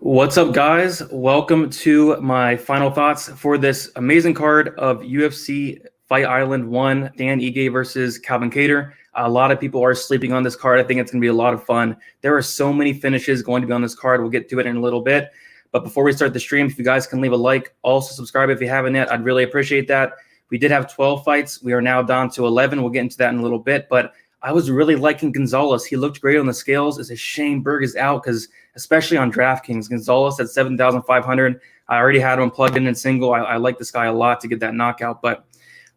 What's up, guys? Welcome to my final thoughts for this amazing card of UFC Fight Island 1, Dan Ige versus Calvin Kattar. A lot of people are sleeping on this card. I think it's going to be a lot of fun. There are so many finishes going to be on this card. We'll get to it in a little bit. But before we start the stream, if you guys can leave a like, also subscribe if you haven't yet, I'd really appreciate that. We did have 12 fights. We are now down to 11. We'll get into that in a little bit. But I was really liking Gonzalez. He looked great on the scales. It's a shame Berg is out because especially on DraftKings, Gonzalez at 7,500. I already had him plugged in single. I like this guy a lot to get that knockout. But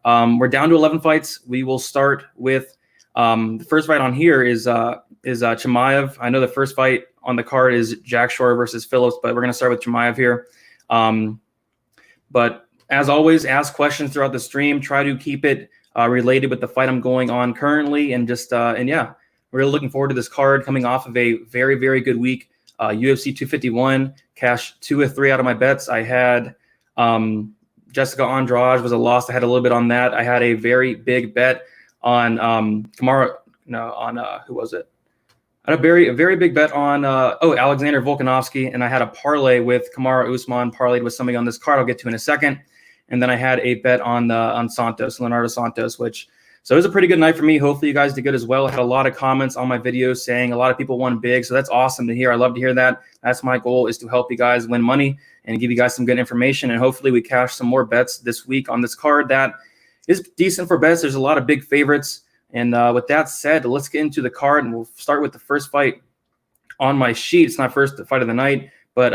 we're down to 11 fights. We will start with the first fight on here is Chimaev. I know the first fight on the card is Jack Shore versus Phillips, but we're going to start with Chimaev here. But as always, ask questions throughout the stream. Try to keep it related with the fight I'm going on currently. And just, and yeah, really looking forward to this card coming off of a very, very good week. UFC 251, cashed 2 of 3 out of my bets. I had Jessica Andrade was a loss. I had a little bit on that. I had a very big bet on who was it? I had a very big bet on Alexander Volkanovski, and I had a parlay with Kamaru Usman parlayed with somebody on this card I'll get to in a second. And then I had a bet on Leonardo Santos, so it was a pretty good night for me. Hopefully you guys did good as well. I had a lot of comments on my videos saying a lot of people won big, so that's awesome to hear. I love to hear that. That's my goal, is to help you guys win money and give you guys some good information, and hopefully we cash some more bets this week on this card that is decent for bets. There's a lot of big favorites, and with that said, let's get into the card, and we'll start with the first fight on my sheet. It's not first fight of the night, but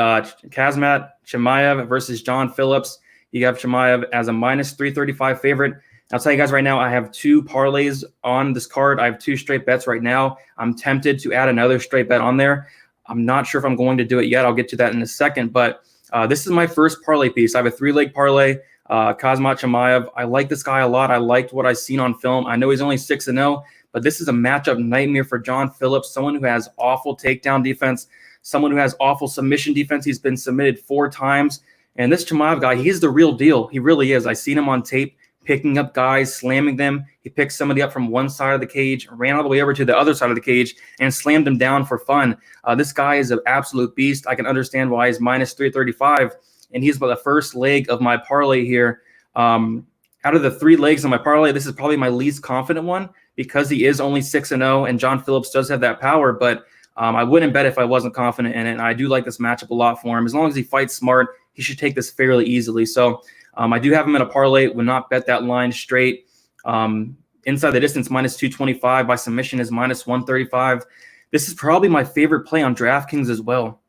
Khamzat Chimaev versus John Phillips. You have Chimaev as a minus 335 favorite. I'll tell you guys right now, I have 2 parlays on this card. I have 2 straight bets right now. I'm tempted to add another straight bet on there. I'm not sure if I'm going to do it yet. I'll get to that in a second. But this is my first parlay piece. I have a 3-leg parlay, Khamzat Chimaev. I like this guy a lot. I liked what I've seen on film. I know he's only 6-0, but this is a matchup nightmare for John Phillips, someone who has awful takedown defense, someone who has awful submission defense. He's been submitted 4 times. And this Chimaev guy, he's the real deal. He really is. I've seen him on tape, picking up guys, slamming them. He picked somebody up from one side of the cage, ran all the way over to the other side of the cage, and slammed them down for fun. This guy is an absolute beast. I can understand why he's minus 335, and he's the first leg of my parlay here. Out of the 3 legs of my parlay, this is probably my least confident one because he is only 6-0, and John Phillips does have that power, but I wouldn't bet if I wasn't confident in it, and I do like this matchup a lot for him. As long as he fights smart, he should take this fairly easily. So I do have him in a parlay. Would not bet that line straight. Inside the distance, minus 225. By submission is minus 135. This is probably my favorite play on DraftKings as well.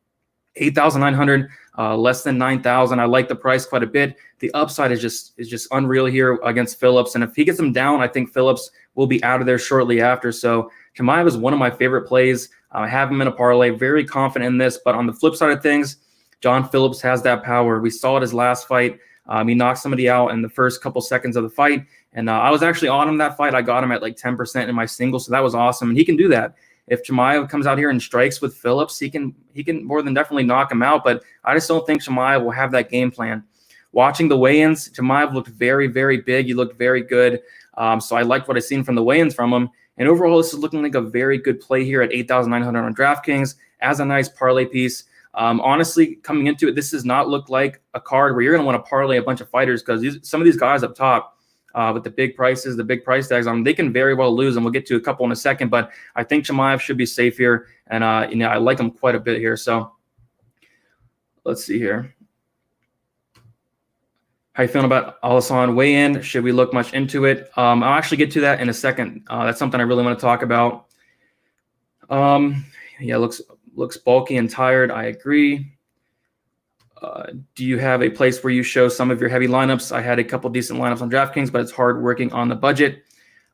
8,900, less than 9,000. I like the price quite a bit. The upside is just unreal here against Phillips. And if he gets him down, I think Phillips will be out of there shortly after. So Chimaev is one of my favorite plays. I have him in a parlay. Very confident in this. But on the flip side of things, John Phillips has that power. We saw it his last fight. He knocked somebody out in the first couple seconds of the fight. And I was actually on him that fight. I got him at like 10% in my single, so that was awesome. And he can do that. If Chimaev comes out here and strikes with Phillips, he can more than definitely knock him out. But I just don't think Chimaev will have that game plan. Watching the weigh-ins, Chimaev looked very, very big. He looked very good. So I liked what I seen from the weigh-ins from him. And overall, this is looking like a very good play here at 8,900 on DraftKings as a nice parlay piece. Honestly, coming into it, this does not look like a card where you're going to want to parlay a bunch of fighters because some of these guys up top with the big prices, the big price tags on them, they can very well lose, and we'll get to a couple in a second. But I think Chimaev should be safe here, and I like him quite a bit here. So let's see here. How you feeling about Alisson weigh-in? Should we look much into it? I'll actually get to that in a second. That's something I really want to talk about. Yeah, looks bulky and tired. I agree. Do you have a place where you show some of your heavy lineups? I had a couple decent lineups on DraftKings, but it's hard working on the budget.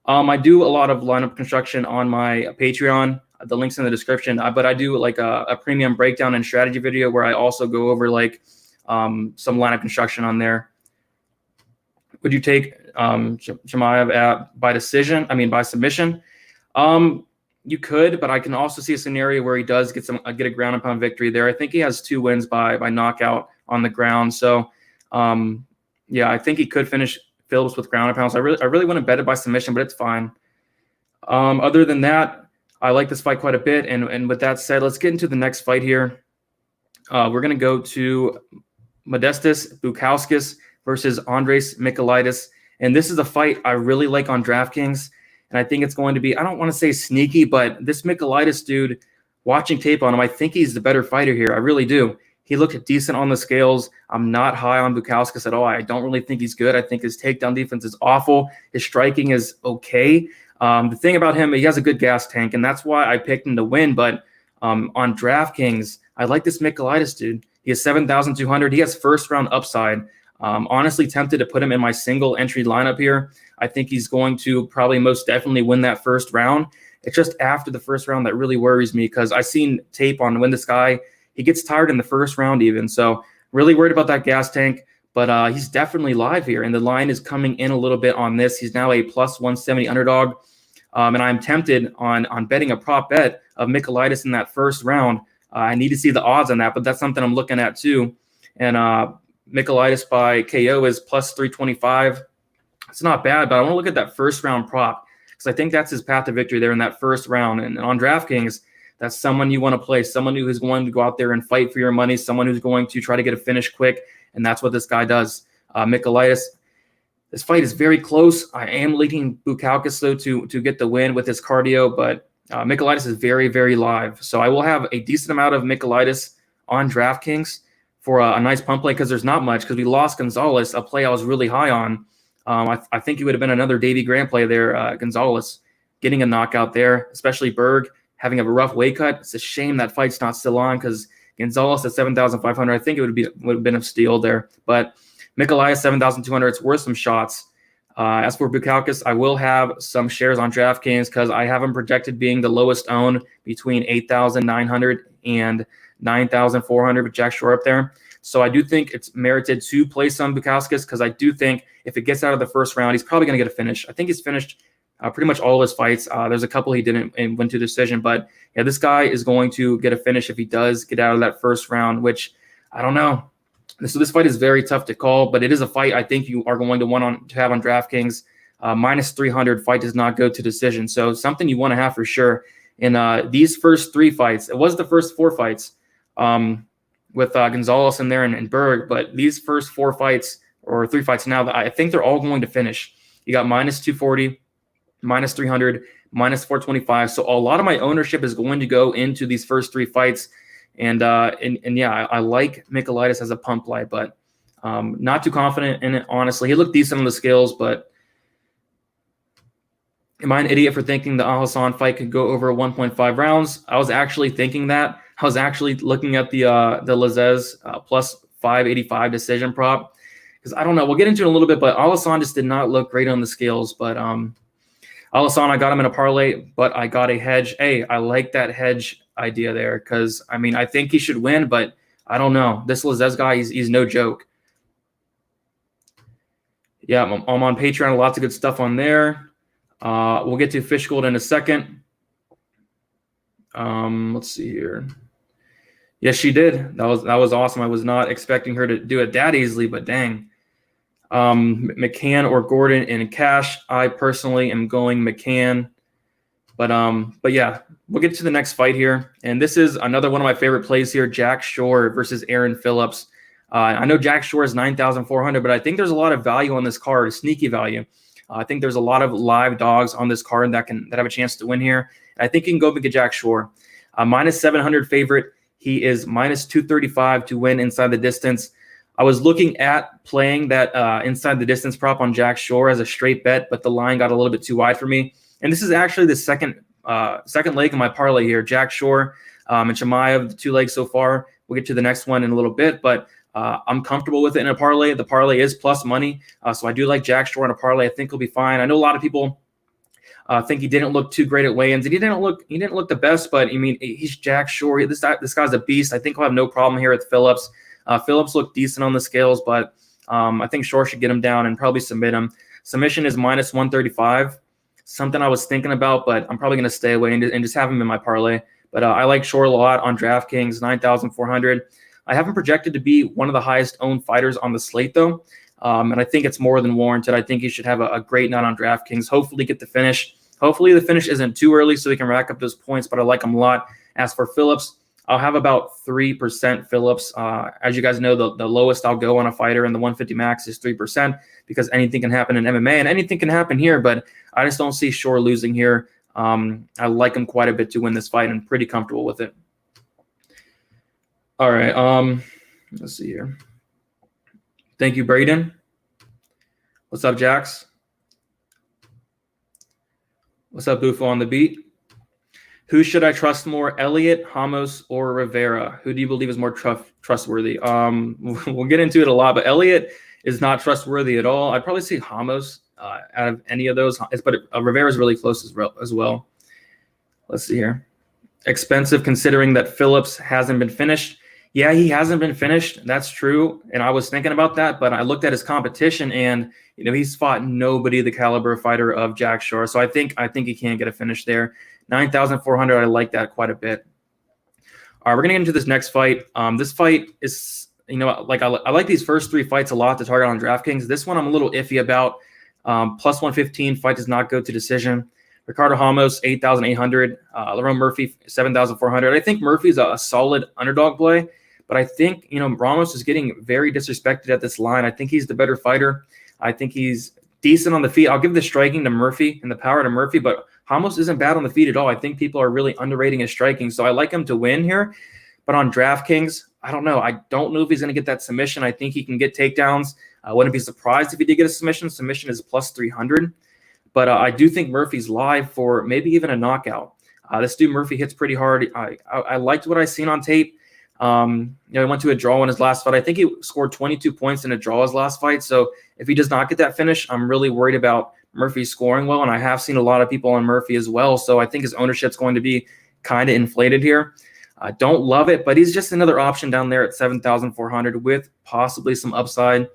I do a lot of lineup construction on my Patreon. The link's in the description. But I do like a premium breakdown and strategy video where I also go over like some lineup construction on there. Would you take Chimaev by submission? You could, but I can also see a scenario where he does get a ground and pound victory there. I think he has 2 wins by knockout on the ground. So, yeah, I think he could finish Phillips with ground and pounds. I really want to bet it by submission, but it's fine. Other than that, I like this fight quite a bit. And with that said, let's get into the next fight here. We're going to go to Modestas Bukauskas versus Andres Michailidis. And this is a fight I really like on DraftKings. And I think it's going to be, I don't want to say sneaky, but this Michailidis dude, watching tape on him, I think he's the better fighter here. I really do. He looked decent on the scales. I'm not high on Bukauskas at all. I don't really think he's good. I think his takedown defense is awful. His striking is okay. The thing about him, he has a good gas tank, and that's why I picked him to win. But on DraftKings, I like this Michailidis dude. He has 7,200. He has first-round upside. Honestly tempted to put him in my single entry lineup here. I think he's going to probably most definitely win that first round. It's just after the first round that really worries me because I've seen tape on when this guy, he gets tired in the first round even. So really worried about that gas tank, but he's definitely live here. And the line is coming in a little bit on this. He's now a plus 170 underdog. And I'm tempted on betting a prop bet of Michailidis in that first round. I need to see the odds on that, but that's something I'm looking at too. And Michailidis by KO is plus 325. It's not bad, but I want to look at that first round prop because I think that's his path to victory there in that first round. And on DraftKings, that's someone you want to play, someone who is going to go out there and fight for your money, someone who's going to try to get a finish quick, and that's what this guy does. Michailidis, this fight is very close. I am leaning Bukauskas, though, to get the win with his cardio, but Michailidis is very, very live. So I will have a decent amount of Michailidis on DraftKings for a nice pump play because there's not much because we lost Gonzalez, a play I was really high on. I think it would have been another Davey Grant play there, Gonzalez getting a knockout there, especially Berg having a rough weight cut. It's a shame that fight's not still on because Gonzalez at 7,500, I think it would have been a steal there. But Michailidis 7,200, it's worth some shots. As for Bukauskas, I will have some shares on DraftKings because I have him projected being the lowest owned between 8,900 and 9,400 with Jack Shore up there. So I do think it's merited to play some Bukauskas because I do think if it gets out of the first round, he's probably going to get a finish. I think he's finished pretty much all of his fights. There's a couple he didn't and went to decision, but yeah, this guy is going to get a finish if he does get out of that first round, which I don't know. So this fight is very tough to call, but it is a fight I think you are going to want to have on DraftKings. Minus 300, fight does not go to decision. So something you want to have for sure. In these first three fights, it was the first four fights with Gonzalez in there and Berg, but these first four fights or three fights now, I think they're all going to finish. You got minus 240, minus 300, minus 425. So a lot of my ownership is going to go into these first three fights. And yeah, I like Michailidis as a pump play, but not too confident in it, honestly. He looked decent on the scales, but am I an idiot for thinking the Al-Hassan fight could go over 1.5 rounds? I was actually thinking that. I was actually looking at the Lazez plus 585 decision prop because I don't know. We'll get into it in a little bit, but Al-Hassan just did not look great on the scales. But Al-Hassan, I got him in a parlay, but I got a hedge. Hey, I like that hedge idea there because, I mean, I think he should win, but I don't know. This Lazez guy, he's no joke. Yeah, I'm on Patreon. Lots of good stuff on there. We'll get to Fish Gold in a second. Let's see here. Yes, she did. That was awesome. I was not expecting her to do it that easily, but dang. McCann or Gordon in cash. I personally am going McCann. But yeah, we'll get to the next fight here. And this is another one of my favorite plays here, Jack Shore versus Aaron Phillips. I know Jack Shore is 9,400, but I think there's a lot of value on this card, sneaky value. I think there's a lot of live dogs on this card that have a chance to win here. And I think you can go get Jack Shore. Minus 700 favorite. He is minus 235 to win inside the distance. I was looking at playing that inside the distance prop on Jack Shore as a straight bet, but the line got a little bit too wide for me. And this is actually the second leg of my parlay here. Jack Shore and Chimaev, the two legs so far. We'll get to the next one in a little bit, but I'm comfortable with it in a parlay. The parlay is plus money, so I do like Jack Shore in a parlay. I think he'll be fine. I know a lot of people think he didn't look too great at weigh-ins. And he didn't look the best, but I mean, he's Jack Shore. This guy's a beast. I think he'll have no problem here with Phillips. Phillips looked decent on the scales, but I think Shore should get him down and probably submit him. Submission is minus 135. Something I was thinking about, but I'm probably going to stay away and just have him in my parlay. But I like Shore a lot on DraftKings, 9,400. I have him projected to be one of the highest owned fighters on the slate, though. And I think it's more than warranted. I think he should have a great night on DraftKings, hopefully get the finish. Hopefully the finish isn't too early so he can rack up those points, but I like him a lot. As for Phillips, I'll have about 3% Phillips. As you guys know, the lowest I'll go on a fighter in the 150 max is 3% because anything can happen in MMA and anything can happen here, but I just don't see Shore losing here. I like him quite a bit to win this fight and pretty comfortable with it. All right. Let's see here. Thank you, Braden. What's up, Jax? What's up, Bufo on the beat? Who should I trust more, Elliott, Ramos, or Rivera? Who do you believe is more trustworthy? We'll get into it a lot, but Elliott is not trustworthy at all. I'd probably say Ramos out of any of those, but Rivera is really close as well. Let's see here. Expensive considering that Phillips hasn't been finished. Yeah, he hasn't been finished. That's true. And I was thinking about that, but I looked at his competition and, he's fought nobody the caliber fighter of Jack Shore. So I think he can get a finish there. 9,400. I like that quite a bit. All right, we're going to get into this next fight. This fight is, I like these first three fights a lot to target on DraftKings. This one I'm a little iffy about. Plus 115, fight does not go to decision. Ricardo Ramos, 8,800. Lerone Murphy, 7,400. I think Murphy's a solid underdog play, but I think, Ramos is getting very disrespected at this line. I think he's the better fighter. I think he's decent on the feet. I'll give the striking to Murphy and the power to Murphy, but Ramos isn't bad on the feet at all. I think people are really underrating his striking, so I like him to win here. But on DraftKings, I don't know. I don't know if he's going to get that submission. I think he can get takedowns. I wouldn't be surprised if he did get a submission. Submission is plus 300. But I do think Murphy's live for maybe even a knockout. This dude Murphy hits pretty hard. I liked what I seen on tape. He went to a draw in his last fight. I think he scored 22 points in a draw his last fight. So if he does not get that finish, I'm really worried about Murphy scoring well. And I have seen a lot of people on Murphy as well. So I think his ownership's going to be kind of inflated here. I don't love it, but he's just another option down there at 7,400 with possibly some upside.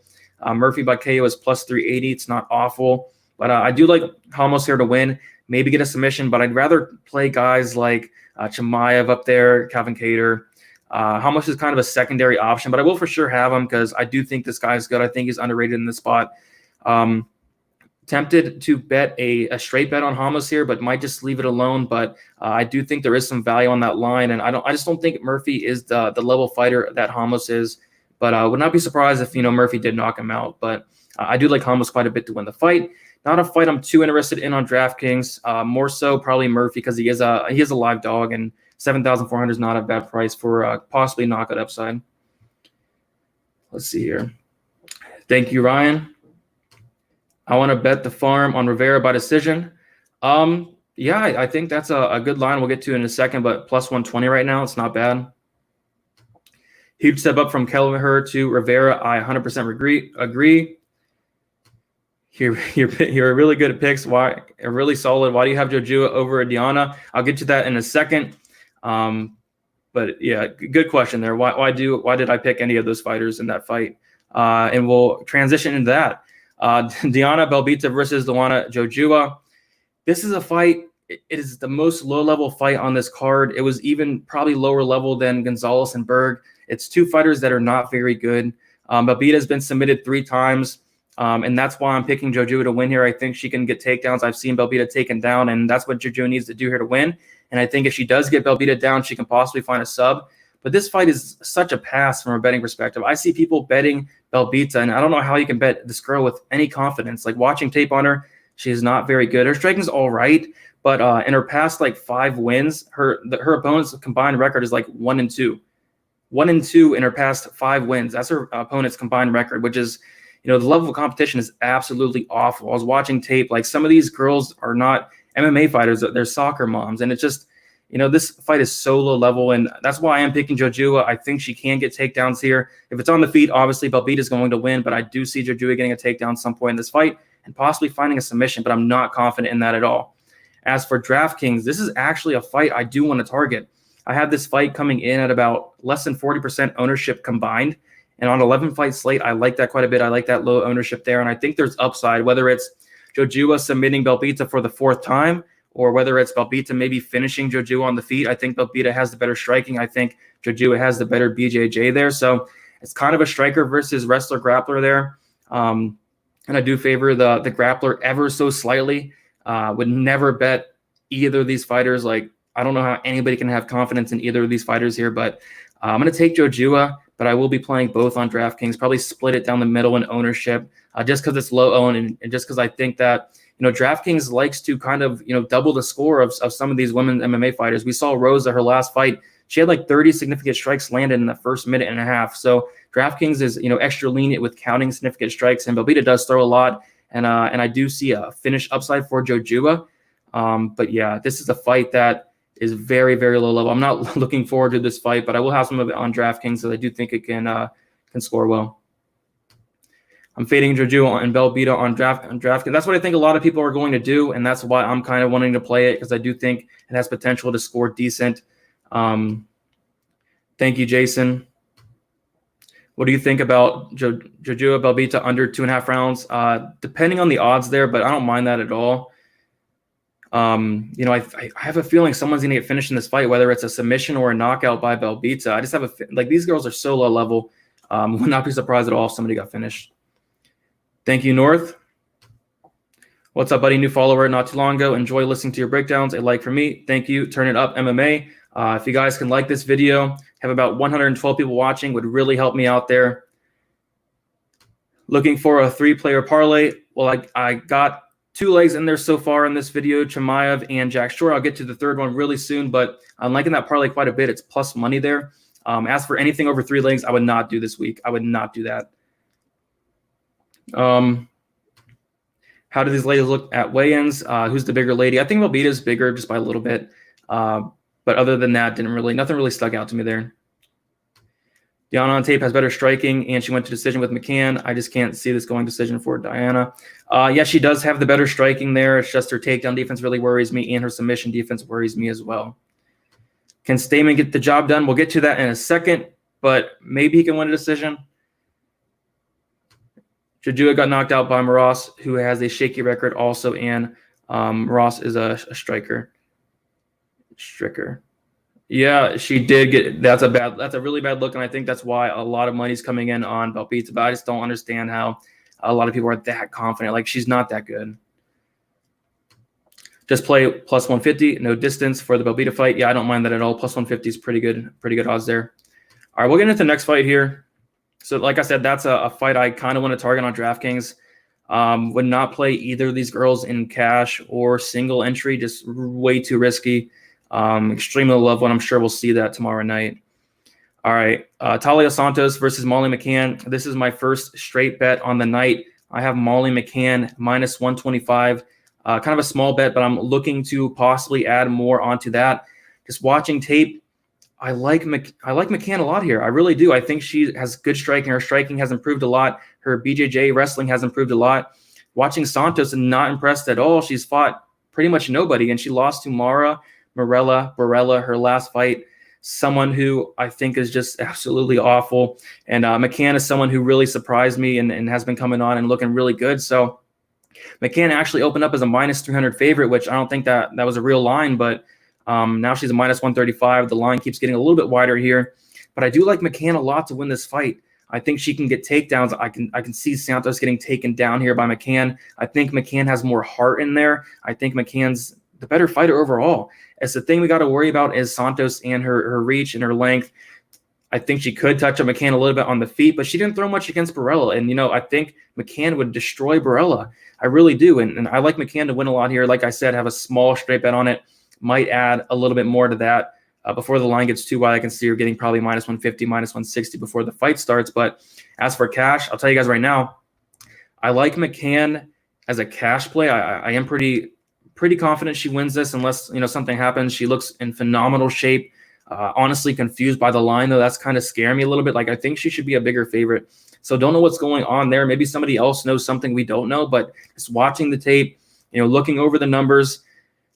Murphy by KO is plus 380. It's not awful. But I do like Ramos here to win, maybe get a submission, but I'd rather play guys like Chimaev up there, Calvin Kattar. Ramos is kind of a secondary option, but I will for sure have him because I do think this guy is good. I think he's underrated in this spot. Tempted to bet a straight bet on Ramos here, but might just leave it alone. But I do think there is some value on that line, and I just don't think Murphy is the level fighter that Ramos is. But I would not be surprised if Murphy did knock him out. But I do like Ramos quite a bit to win the fight. Not a fight I'm too interested in on DraftKings. More so probably Murphy because he is a live dog, and 7,400 is not a bad price for possibly knockout upside. Let's see here. Thank you, Ryan. I want to bet the farm on Rivera by decision. Yeah, I think that's a good line. We'll get to in a second, but plus 120 right now. It's not bad. Huge step up from Kelleher to Rivera. I 100% agree. You're really good at picks. Why? Really solid. Why do you have Jojua over Diana? I'll get to that in a second. But yeah, good question there. Why did I pick any of those fighters in that fight? And we'll transition into that. Diana Belbita versus Luana Jojua. This is a fight. It is the most low-level fight on this card. It was even probably lower level than Gonzalez and Berg. It's two fighters that are not very good. Belbita has been submitted 3 times. And that's why I'm picking Jojua to win here. I think she can get takedowns. I've seen Belbita taken down, and that's what Jojua needs to do here to win. And I think if she does get Belbita down, she can possibly find a sub. But this fight is such a pass from a betting perspective. I see people betting Belbita, and I don't know how you can bet this girl with any confidence. Like watching tape on her, she is not very good. Her striking's all right, but in her past 5 wins, her opponent's combined record is 1-2. 1-2 in her past 5 wins. That's her opponent's combined record, which is, the level of competition is absolutely awful. I was watching tape. Some of these girls are not MMA fighters. They're soccer moms. And it's just, this fight is so low level. And that's why I am picking Jojua. I think she can get takedowns here. If it's on the feet, obviously Belbita is going to win. But I do see Jojua getting a takedown at some point in this fight and possibly finding a submission. But I'm not confident in that at all. As for DraftKings, this is actually a fight I do want to target. I have this fight coming in at about less than 40% ownership combined. And on 11-fight slate, I like that quite a bit. I like that low ownership there. And I think there's upside, whether it's Jojua submitting Belbita for the 4th time or whether it's Belbita maybe finishing Jojua on the feet. I think Belbita has the better striking. I think Jojua has the better BJJ there. So it's kind of a striker versus wrestler grappler there. And I do favor the grappler ever so slightly. Would never bet either of these fighters I don't know how anybody can have confidence in either of these fighters here, but I'm going to take Jojua, but I will be playing both on DraftKings, probably split it down the middle in ownership, just because it's low owned, and just because I think that, DraftKings likes to kind of, double the score of some of these women MMA fighters. We saw Rosa, her last fight, she had like 30 significant strikes landed in the first minute and a half. So DraftKings is, extra lenient with counting significant strikes, and Belbita does throw a lot, and I do see a finish upside for Jojua. But yeah, this is a fight that is very, very low level. I'm not looking forward to this fight, but I will have some of it on DraftKings, so I do think it can score well. I'm fading Jojua and Belbita on DraftKings. That's what I think a lot of people are going to do, and that's why I'm kind of wanting to play it, because I do think it has potential to score decent. Thank you, Jason. What do you think about Jojua Belbita under 2.5 rounds? Depending on the odds there, but I don't mind that at all. I have a feeling someone's going to get finished in this fight, whether it's a submission or a knockout by Belbita. I just have these girls are so low level. Would not be surprised at all if somebody got finished. Thank you, North. What's up, buddy? New follower not too long ago. Enjoy listening to your breakdowns. A like for me. Thank you. Turn it up, MMA. If you guys can like this video, have about 112 people watching, would really help me out there. Looking for a 3-player parlay. Well, I got 2 legs in there so far in this video, Chimaev and Jack Shore. I'll get to the third one really soon, but I'm liking that parlay quite a bit. It's plus money there. As for anything over 3 legs, I would not do this week. I would not do that. How do these ladies look at weigh-ins? Who's the bigger lady? I think Belbita is bigger just by a little bit. But other than that, nothing really stuck out to me there. Diana on tape has better striking, and she went to decision with McCann. I just can't see this going decision for Diana. Yeah, she does have the better striking there. It's just her takedown defense really worries me, and her submission defense worries me as well. Can Stamen get the job done? We'll get to that in a second, but maybe he can win a decision. Jojua got knocked out by Moraes, who has a shaky record also, and Moraes is a striker. Yeah, she did get. That's a really bad look, and I think that's why a lot of money's coming in on Belbita. But I just don't understand how a lot of people are that confident. Like, she's not that good. Just play plus 150, no distance for the Belbita fight. Yeah, I don't mind that at all. Plus 150 is pretty good odds there. All right, we'll get into the next fight here. So, like I said, that's a fight I kind of want to target on DraftKings. Would not play either of these girls in cash or single entry. Just way too risky. Extremely low one. I'm sure we'll see that tomorrow night. All right. Talia Santos versus Molly McCann. This is my first straight bet on the night. I have Molly McCann minus 125. Kind of a small bet, but I'm looking to possibly add more onto that. Just watching tape, I like McCann a lot here. I really do. I think she has good striking. Her striking has improved a lot. Her BJJ wrestling has improved a lot. Watching Santos, and not impressed at all. She's fought pretty much nobody, and she lost to Mara Borella, her last fight. Someone who I think is just absolutely awful. And McCann is someone who really surprised me and has been coming on and looking really good. So McCann actually opened up as a minus 300 favorite, which I don't think that was a real line, but now she's a minus 135. The line keeps getting a little bit wider here, but I do like McCann a lot to win this fight. I think she can get takedowns. I can see Santos getting taken down here by McCann. I think McCann has more heart in there. I think McCann's the better fighter overall. As the thing we got to worry about is Santos and her reach and her length. I think she could touch up McCann a little bit on the feet, but she didn't throw much against Borella. And, I think McCann would destroy Borella. I really do. And I like McCann to win a lot here. Like I said, have a small straight bet on it. Might add a little bit more to that before the line gets too wide. I can see her getting probably minus 150, minus 160 before the fight starts. But as for cash, I'll tell you guys right now, I like McCann as a cash play. I am pretty confident she wins this unless, something happens. She looks in phenomenal shape. Honestly confused by the line, though. That's kind of scaring me a little bit. Like, I think she should be a bigger favorite. So don't know what's going on there. Maybe somebody else knows something we don't know, but just watching the tape, looking over the numbers,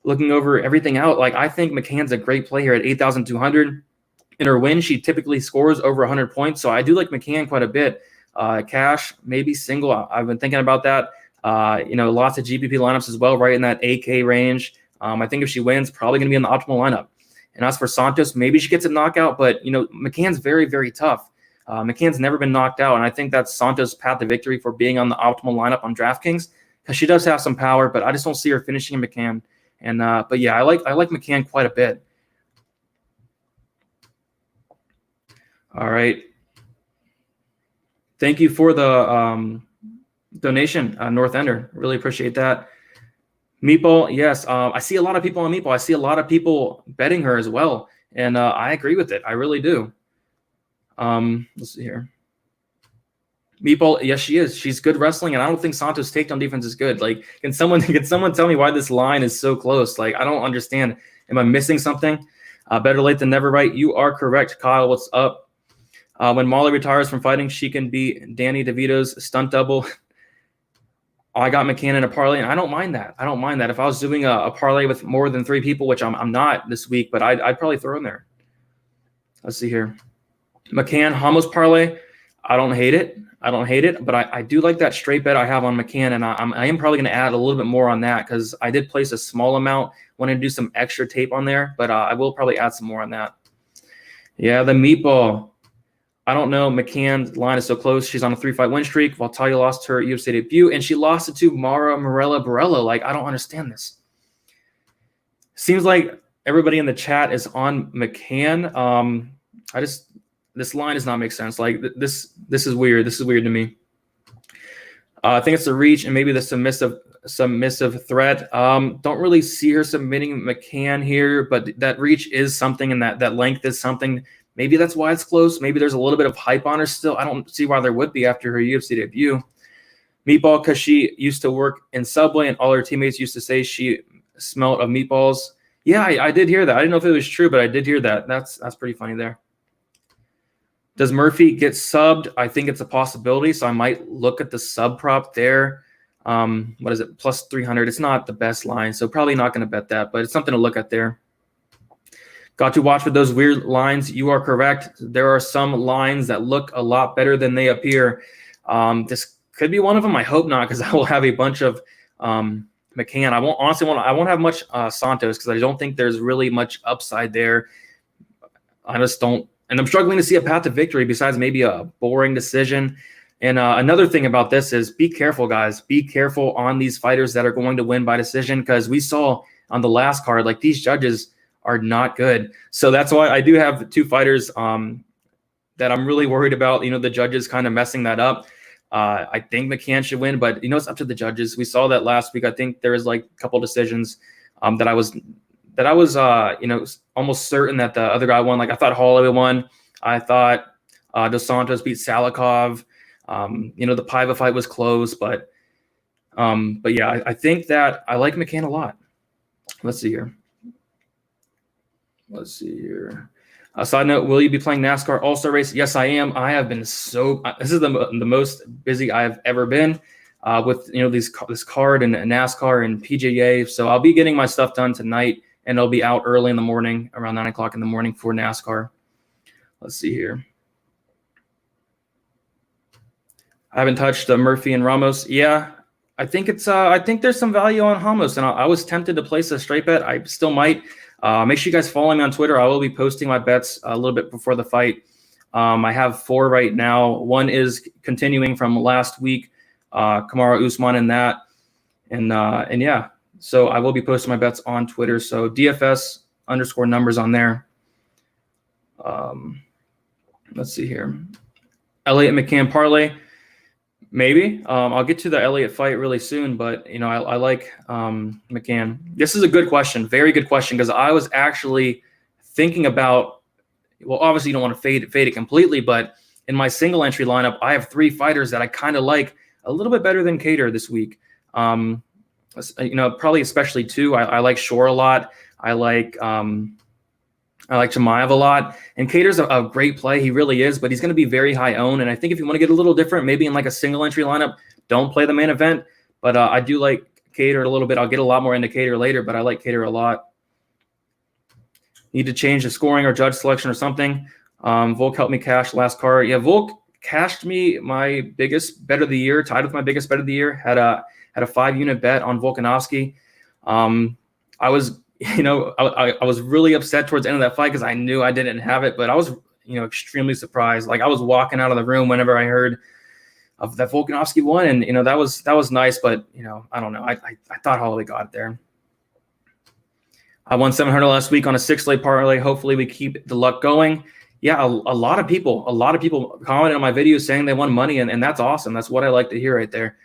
looking over everything out, like, I think McCann's a great play here at 8,200. In her win, she typically scores over 100 points. So I do like McCann quite a bit. Cash, maybe single. I've been thinking about that. Lots of GPP lineups as well, right in that 8K range. I think if she wins, probably going to be in the optimal lineup. And as for Santos, maybe she gets a knockout, but, McCann's very, very tough. McCann's never been knocked out, and I think that's Santos' path to victory for being on the optimal lineup on DraftKings, because she does have some power, but I just don't see her finishing in McCann. And but yeah, I like McCann quite a bit. All right. Thank you for the donation, North Ender. Really appreciate that. Meatball, yes. I see a lot of people on Meatball. I see a lot of people betting her as well, and I agree with it. I really do. Let's see here. Meatball, yes, she is. She's good wrestling, and I don't think Santos' takedown defense is good. Like, can someone tell me why this line is so close? Like, I don't understand. Am I missing something? Better late than never, right? You are correct, Kyle. What's up? When Molly retires from fighting, she can be Danny DeVito's stunt double. I got McCann in a parlay, and I don't mind that. I don't mind that. If I was doing a parlay with more than 3 people, which I'm not this week, but I'd probably throw in there. Let's see here. McCann, Ramos parlay. I don't hate it. But I do like that straight bet I have on McCann, and I am probably going to add a little bit more on that because I did place a small amount. Want to do some extra tape on there, but I will probably add some more on that. Yeah, the meatball. I don't know. McCann's line is so close. She's on a 3-fight win streak. While Talia lost her UFC debut, and she lost it to Mara Morella Borello. Like, I don't understand this. Seems like everybody in the chat is on McCann. This line does not make sense. Like, this is weird. This is weird to me. I think it's the reach and maybe the submissive threat. Don't really see her submitting McCann here, but that reach is something, and that length is something. Maybe that's why it's close. Maybe there's a little bit of hype on her still. I don't see why there would be after her UFC debut. Meatball, because she used to work in Subway, and all her teammates used to say she smelled of meatballs. Yeah, I did hear that. I didn't know if it was true, but I did hear that. That's pretty funny there. Does Murphy get subbed? I think it's a possibility, so I might look at the sub prop there. What is it? Plus 300. It's not the best line, so probably not going to bet that, but it's something to look at there. Got to watch for those weird lines. You are correct. There are some lines that look a lot better than they appear. This could be one of them. I hope not, because I will have a bunch of McCann. I won't have much Santos, because I don't think there's really much upside there. I just don't. And I'm struggling to see a path to victory besides maybe a boring decision. And another thing about this is be careful, guys. Be careful on these fighters that are going to win by decision, because we saw on the last card, like, these judges are not good. So that's why I do have 2 fighters that I'm really worried about, the judges kind of messing that up. I think McCann should win, but, it's up to the judges. We saw that last week. I think there was like a couple decisions that I was almost certain that the other guy won. Like, I thought Holloway won. I thought Dos Santos beat Salikov. The Paiva fight was close, but yeah, I think that I like McCann a lot. Let's see here. Side note, will you be playing NASCAR All-Star Race? Yes, I am. I have been this is the most busy I have ever been with, this card and NASCAR and PGA. So I'll be getting my stuff done tonight, and I'll be out early in the morning, around 9 o'clock in the morning for NASCAR. Let's see here. I haven't touched Murphy and Ramos. Yeah, I think there's some value on Ramos, and I was tempted to place a straight bet. I still might. Make sure you guys follow me on Twitter. I will be posting my bets a little bit before the fight. I have 4 right now. One is continuing from last week, Kamaru Usman in that. And yeah, so I will be posting my bets on Twitter. So DFS_numbers on there. Let's see here. Elliott McCann parlay. Maybe. I'll get to the Elliott fight really soon, but I like McCann. This is a good question, very good question, because I was actually thinking about. Well, obviously you don't want to fade it completely, but in my single entry lineup, I have 3 fighters that I kind of like a little bit better than Cater this week. Probably especially 2. I like Shore a lot. I like Chimaev a lot, and Cater's a great play. He really is, but he's going to be very high owned. And I think if you want to get a little different, maybe in like a single entry lineup, don't play the main event. But I do like Cater a little bit. I'll get a lot more into Cater later, but I like Cater a lot. Need to change the scoring or judge selection or something. Volk helped me cash last card. Yeah, Volk cashed me my biggest bet of the year, tied with my biggest bet of the year. Had a 5-unit bet on Volkanovski. I was. I was really upset towards the end of that fight because I knew I didn't have it, but I was, extremely surprised. Like, I was walking out of the room whenever I heard of that Volkanovski won, and that was nice, but I don't know. I thought Holloway got it there. I won $700 last week on a 6-leg parlay. Hopefully, we keep the luck going. Yeah, a lot of people commented on my videos saying they won money, and that's awesome. That's what I like to hear right there.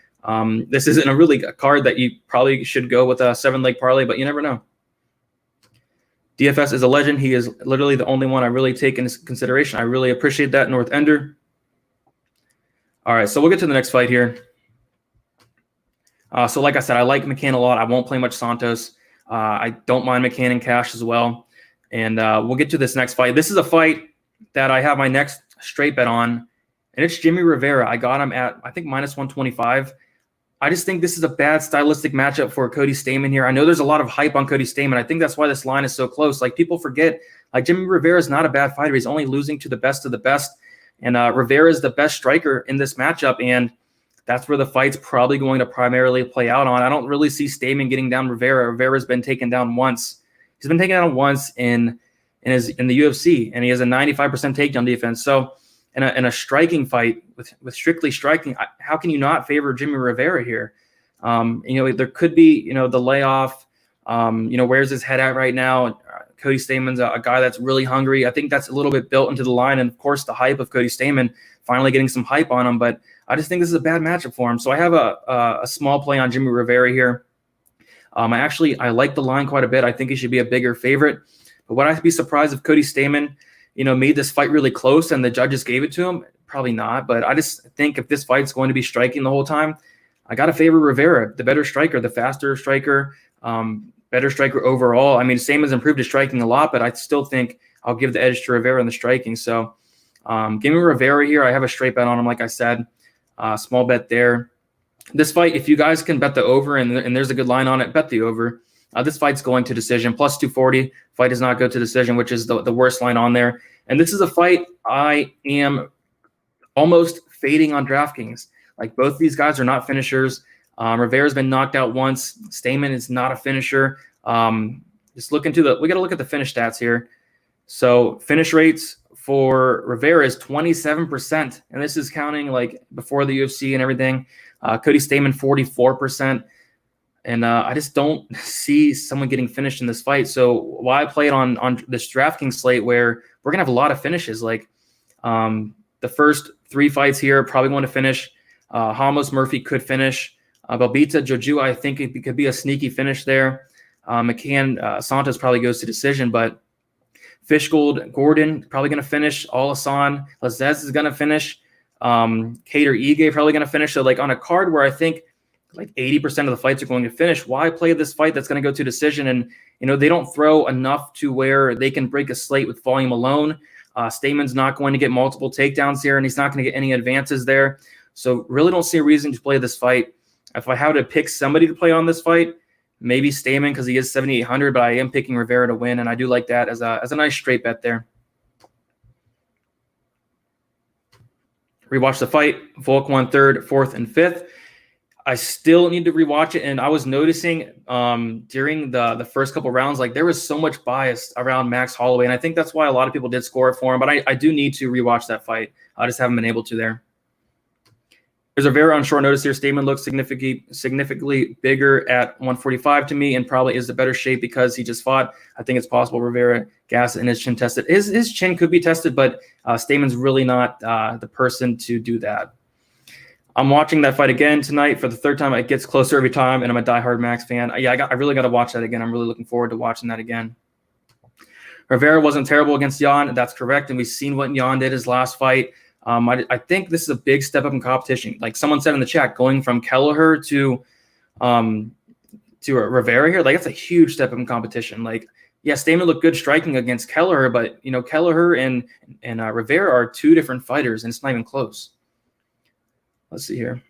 This isn't a card that you probably should go with a 7-leg parlay, but you never know. DFS is a legend. He is literally the only one I really take into consideration. I really appreciate that, North Ender. All right, so we'll get to the next fight here. So like I said, I like McCann a lot. I won't play much Santos. I don't mind McCann in cash as well. And we'll get to this next fight. This is a fight that I have my next straight bet on, and it's Jimmy Rivera. I got him at, I think, -125. I just think this is a bad stylistic matchup for Cody Stamann here. I know there's a lot of hype on Cody Stamann. I think that's why this line is so close. Like, people forget, like, Jimmy Rivera is not a bad fighter. He's only losing to the best of the best. And Rivera is the best striker in this matchup, and that's where the fight's probably going to primarily play out on. I don't really see Stamann getting down Rivera. Rivera's been taken down once. He's been taken down once in the UFC, and he has a 95% takedown defense. So in a striking fight with strictly striking, how can you not favor Jimmy Rivera here? There could be, the layoff. Where's his head at right now? Cody Stamann's a guy that's really hungry. I think that's a little bit built into the line, and of course the hype of Cody Stamann finally getting some hype on him. But I just think this is a bad matchup for him. So I have a small play on Jimmy Rivera here. I like the line quite a bit. I think he should be a bigger favorite. But would I be surprised if Cody Stamann, made this fight really close and the judges gave it to him? Probably not. But I just think if this fight's going to be striking the whole time, I got to favor Rivera, the better striker, the faster striker, better striker overall. I mean, Stamann's improved his striking a lot, but I still think I'll give the edge to Rivera in the striking. So give me Rivera here. I have a straight bet on him, like I said. Small bet there. This fight, if you guys can bet the over and there's a good line on it, bet the over. This fight's going to decision, plus 240. Fight does not go to decision, which is the worst line on there. And this is a fight I am almost fading on DraftKings. Like, both these guys are not finishers. Rivera's been knocked out once. Stamann is not a finisher. We got to look at the finish stats here. So finish rates for Rivera is 27%, and this is counting like before the UFC and everything. Cody Stamann 44%, and I just don't see someone getting finished in this fight. So why play it on this DraftKings slate where we're gonna have a lot of finishes? Like the first 3 fights here probably going to finish. Ramos Murphy could finish. Belbita Joju, I think it could be a sneaky finish there. McCann Santos probably goes to decision, but Fishgold Gordon probably going to finish. Alassane Lazez is going to finish. Cater Ige probably going to finish. So, like, on a card where I think like 80% of the fights are going to finish, why play this fight that's going to go to decision? And they don't throw enough to where they can break a slate with volume alone. Stamann's not going to get multiple takedowns here, and he's not going to get any advances there. So really don't see a reason to play this fight. If I had to pick somebody to play on this fight, maybe Stamann, because he is 7,800, but I am picking Rivera to win, and I do like that as a nice straight bet there. Rewatch the fight. Volk won 3rd, 4th, and 5th. I still need to rewatch it, and I was noticing during the first couple rounds, like, there was so much bias around Max Holloway, and I think that's why a lot of people did score it for him, but I do need to rewatch that fight. I just haven't been able to there. There's a very on short notice here. Stamann looks significantly bigger at 145 to me, and probably is the better shape because he just fought. I think it's possible Rivera gas and his chin tested. His chin could be tested, but Stamann's really not the person to do that. I'm watching that fight again tonight for the 3rd time. It gets closer every time, and I'm a diehard Max fan. Yeah, I really got to watch that again. I'm really looking forward to watching that again. Rivera wasn't terrible against Jan. That's correct, and we've seen what Jan did his last fight. I think this is a big step up in competition. Like someone said in the chat, going from Kelleher to Rivera here, like, that's a huge step up in competition. Like, yeah, Stamann looked good striking against Kelleher, but Kelleher and Rivera are 2 different fighters, and it's not even close. Let's see here.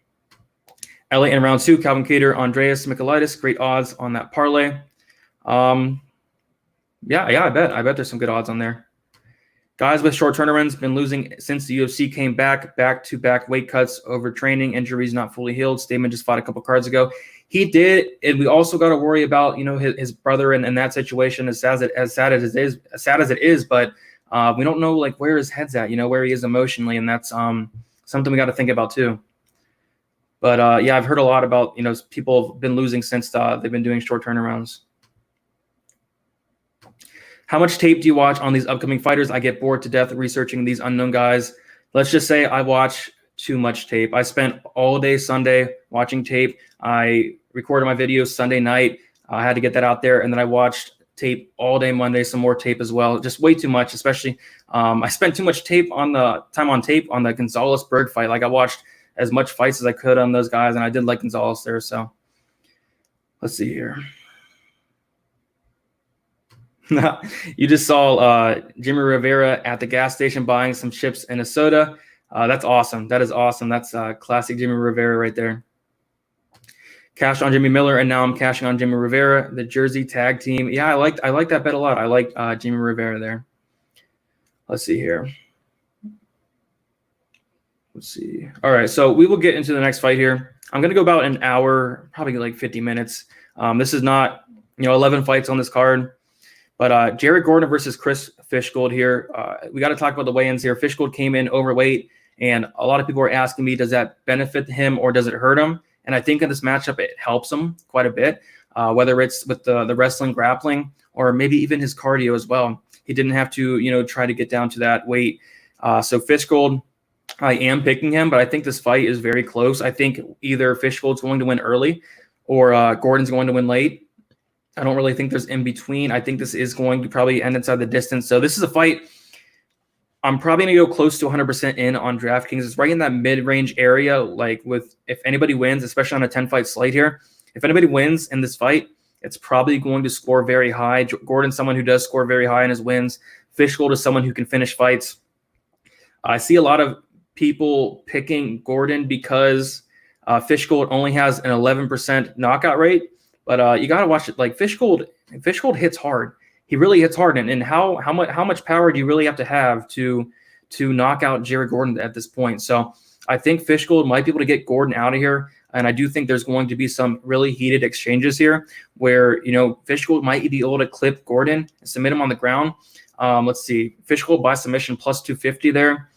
LA in round 2, Calvin Kattar, Andreas Michailidis, great odds on that parlay. Yeah, I bet there's some good odds on there. Guys with short turnarounds been losing since the UFC came back-to-back weight cuts, overtraining, injuries not fully healed. Stamann just fought a couple cards ago. He did, and we also got to worry about his brother and that situation. As sad as it is, but we don't know like where his head's at, where he is emotionally, and that's something we got to think about too. But yeah, I've heard a lot about people have been losing since they've been doing short turnarounds. How much tape do you watch on these upcoming fighters? I get bored to death researching these unknown guys. Let's just say I watch too much tape. I spent all day Sunday watching tape. I recorded my videos Sunday night. I had to get that out there. And then I watched tape all day Monday, some more tape as well. Just way too much, especially I spent too much time on the Gonzalez-Berg fight. Like I watched as much fights as I could on those guys, and I did like Gonzalez there. So let's see here. You just saw Jimmy Rivera at the gas station buying some chips and a soda. That's awesome. That is awesome. That's classic Jimmy Rivera right there. Cashed on Jimmy Miller, and now I'm cashing on Jimmy Rivera, the Jersey tag team. Yeah, I like that bet a lot. I like Jimmy Rivera there. Let's see here. Let's see. All right, so we will get into the next fight here. I'm going to go about an hour, probably like 50 minutes. This is not 11 fights on this card. But Jared Gordon versus Chris Fishgold here. We got to talk about the weigh-ins here. Fishgold came in overweight, and a lot of people are asking me, does that benefit him or does it hurt him? And I think in this matchup, it helps him quite a bit, whether it's with the wrestling, grappling, or maybe even his cardio as well. He didn't have to, try to get down to that weight. So Fishgold, I am picking him, but I think this fight is very close. I think either Fishgold's going to win early or Gordon's going to win late. I don't really think there's in between. I think this is going to probably end inside the distance. So this is a fight I'm probably going to go close to 100% in on DraftKings. It's right in that mid-range area, like with if anybody wins, especially on a 10-fight slate here. If anybody wins in this fight, it's probably going to score very high. Gordon's someone who does score very high in his wins. Fishgold is someone who can finish fights. I see a lot of people picking Gordon because Fishgold only has an 11% knockout rate. But you got to watch it. Like Fishgold hits hard. He really hits hard. And how much power do you really have to knock out Jared Gordon at this point? So I think Fishgold might be able to get Gordon out of here. And I do think there's going to be some really heated exchanges here where, Fishgold might be able to clip Gordon and submit him on the ground. Let's see. Fishgold by submission plus 250 there.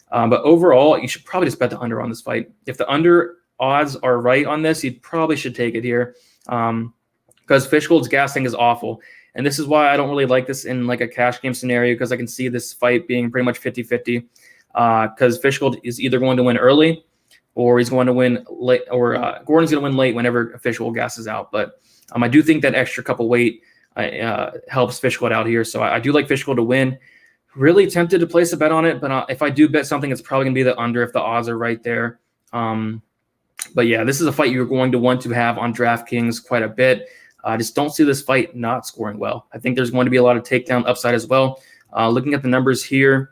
But overall, you should probably just bet the under on this fight. If the under odds are right on this, you probably should take it here. Because Fishgold's gassing is awful. And this is why I don't really like this in like a cash game scenario, because I can see this fight being pretty much 50-50. Because Fishgold is either going to win early or he's going to win late, or Gordon's going to win late whenever Fishgold gasses out. But I do think that extra couple weight helps Fishgold out here. So I do like Fishgold to win. Really tempted to place a bet on it, but if I do bet something, it's probably going to be the under if the odds are right there. But yeah, this is a fight you're going to want to have on DraftKings quite a bit. I just don't see this fight not scoring well. I think there's going to be a lot of takedown upside as well. Looking at the numbers here,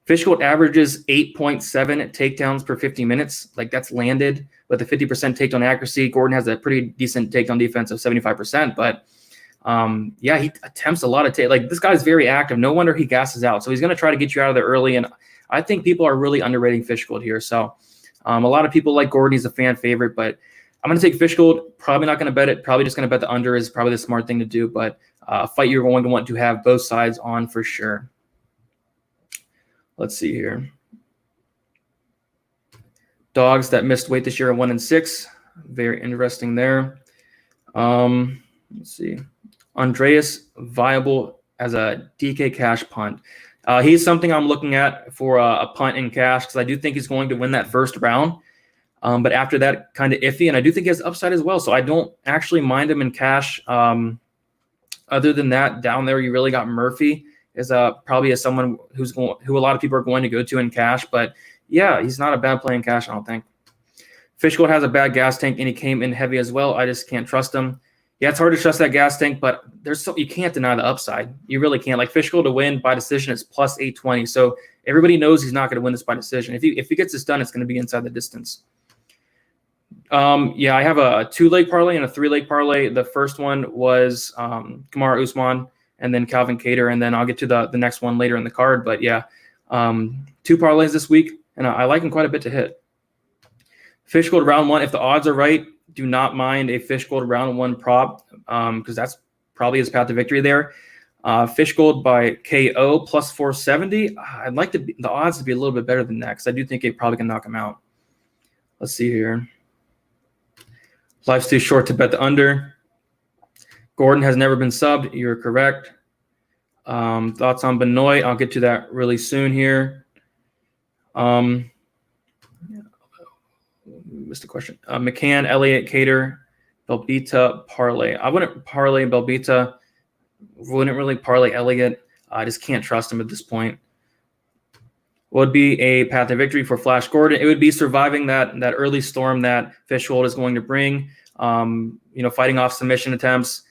Fishgold averages 8.7 takedowns per 50 minutes. Like that's landed with a 50% takedown accuracy. Gordon has a pretty decent takedown defense of 75%, but yeah, he attempts a lot of like this guy's very active. No wonder he gasses out. So he's going to try to get you out of there early. And I think people are really underrating Fishgold here. So a lot of people like Gordon. He's a fan favorite, but I'm going to take Fishgold. Probably not going to bet it. Probably just going to bet the under is probably the smart thing to do. But a fight you're going to want to have both sides on for sure. Let's see here. Dogs that missed weight this year are 1-6. Very interesting there. Let's see. Andreas viable as a DK cash punt. He's something I'm looking at for a punt in cash because I do think he's going to win that first round. But after that, kind of iffy, and I do think he has upside as well. So I don't actually mind him in cash. Other than that, down there you really got Murphy is probably as someone who a lot of people are going to go to in cash. But yeah, he's not a bad play in cash, I don't think. Fishgold has a bad gas tank, and he came in heavy as well. I just can't trust him. Yeah, it's hard to trust that gas tank, but you can't deny the upside. You really can't. Like Fishgold to win by decision is plus 820. So everybody knows he's not going to win this by decision. If he gets this done, it's going to be inside the distance. Yeah, I have a 2-leg parlay and a 3-leg parlay. The first one was Kamaru Usman and then Calvin Kattar, and then I'll get to the next one later in the card. But yeah, 2 parlays this week, and I like them quite a bit to hit. Fishgold round 1, if the odds are right, do not mind a Fishgold round 1 prop because that's probably his path to victory there. Fishgold by KO plus 470. I'd like the odds to be a little bit better than that because I do think it probably can knock him out. Let's see here. Life's too short to bet the under. Gordon has never been subbed. You're correct. Thoughts on Benoit? I'll get to that really soon here. Missed the question. McCann, Elliott, Cater, Belbita, parlay. I wouldn't parlay Belbita. Wouldn't really parlay Elliott. I just can't trust him at this point. Would be a path to victory for Flash Gordon. It would be surviving that early storm that Fishgold is going to bring. Fighting off submission attempts,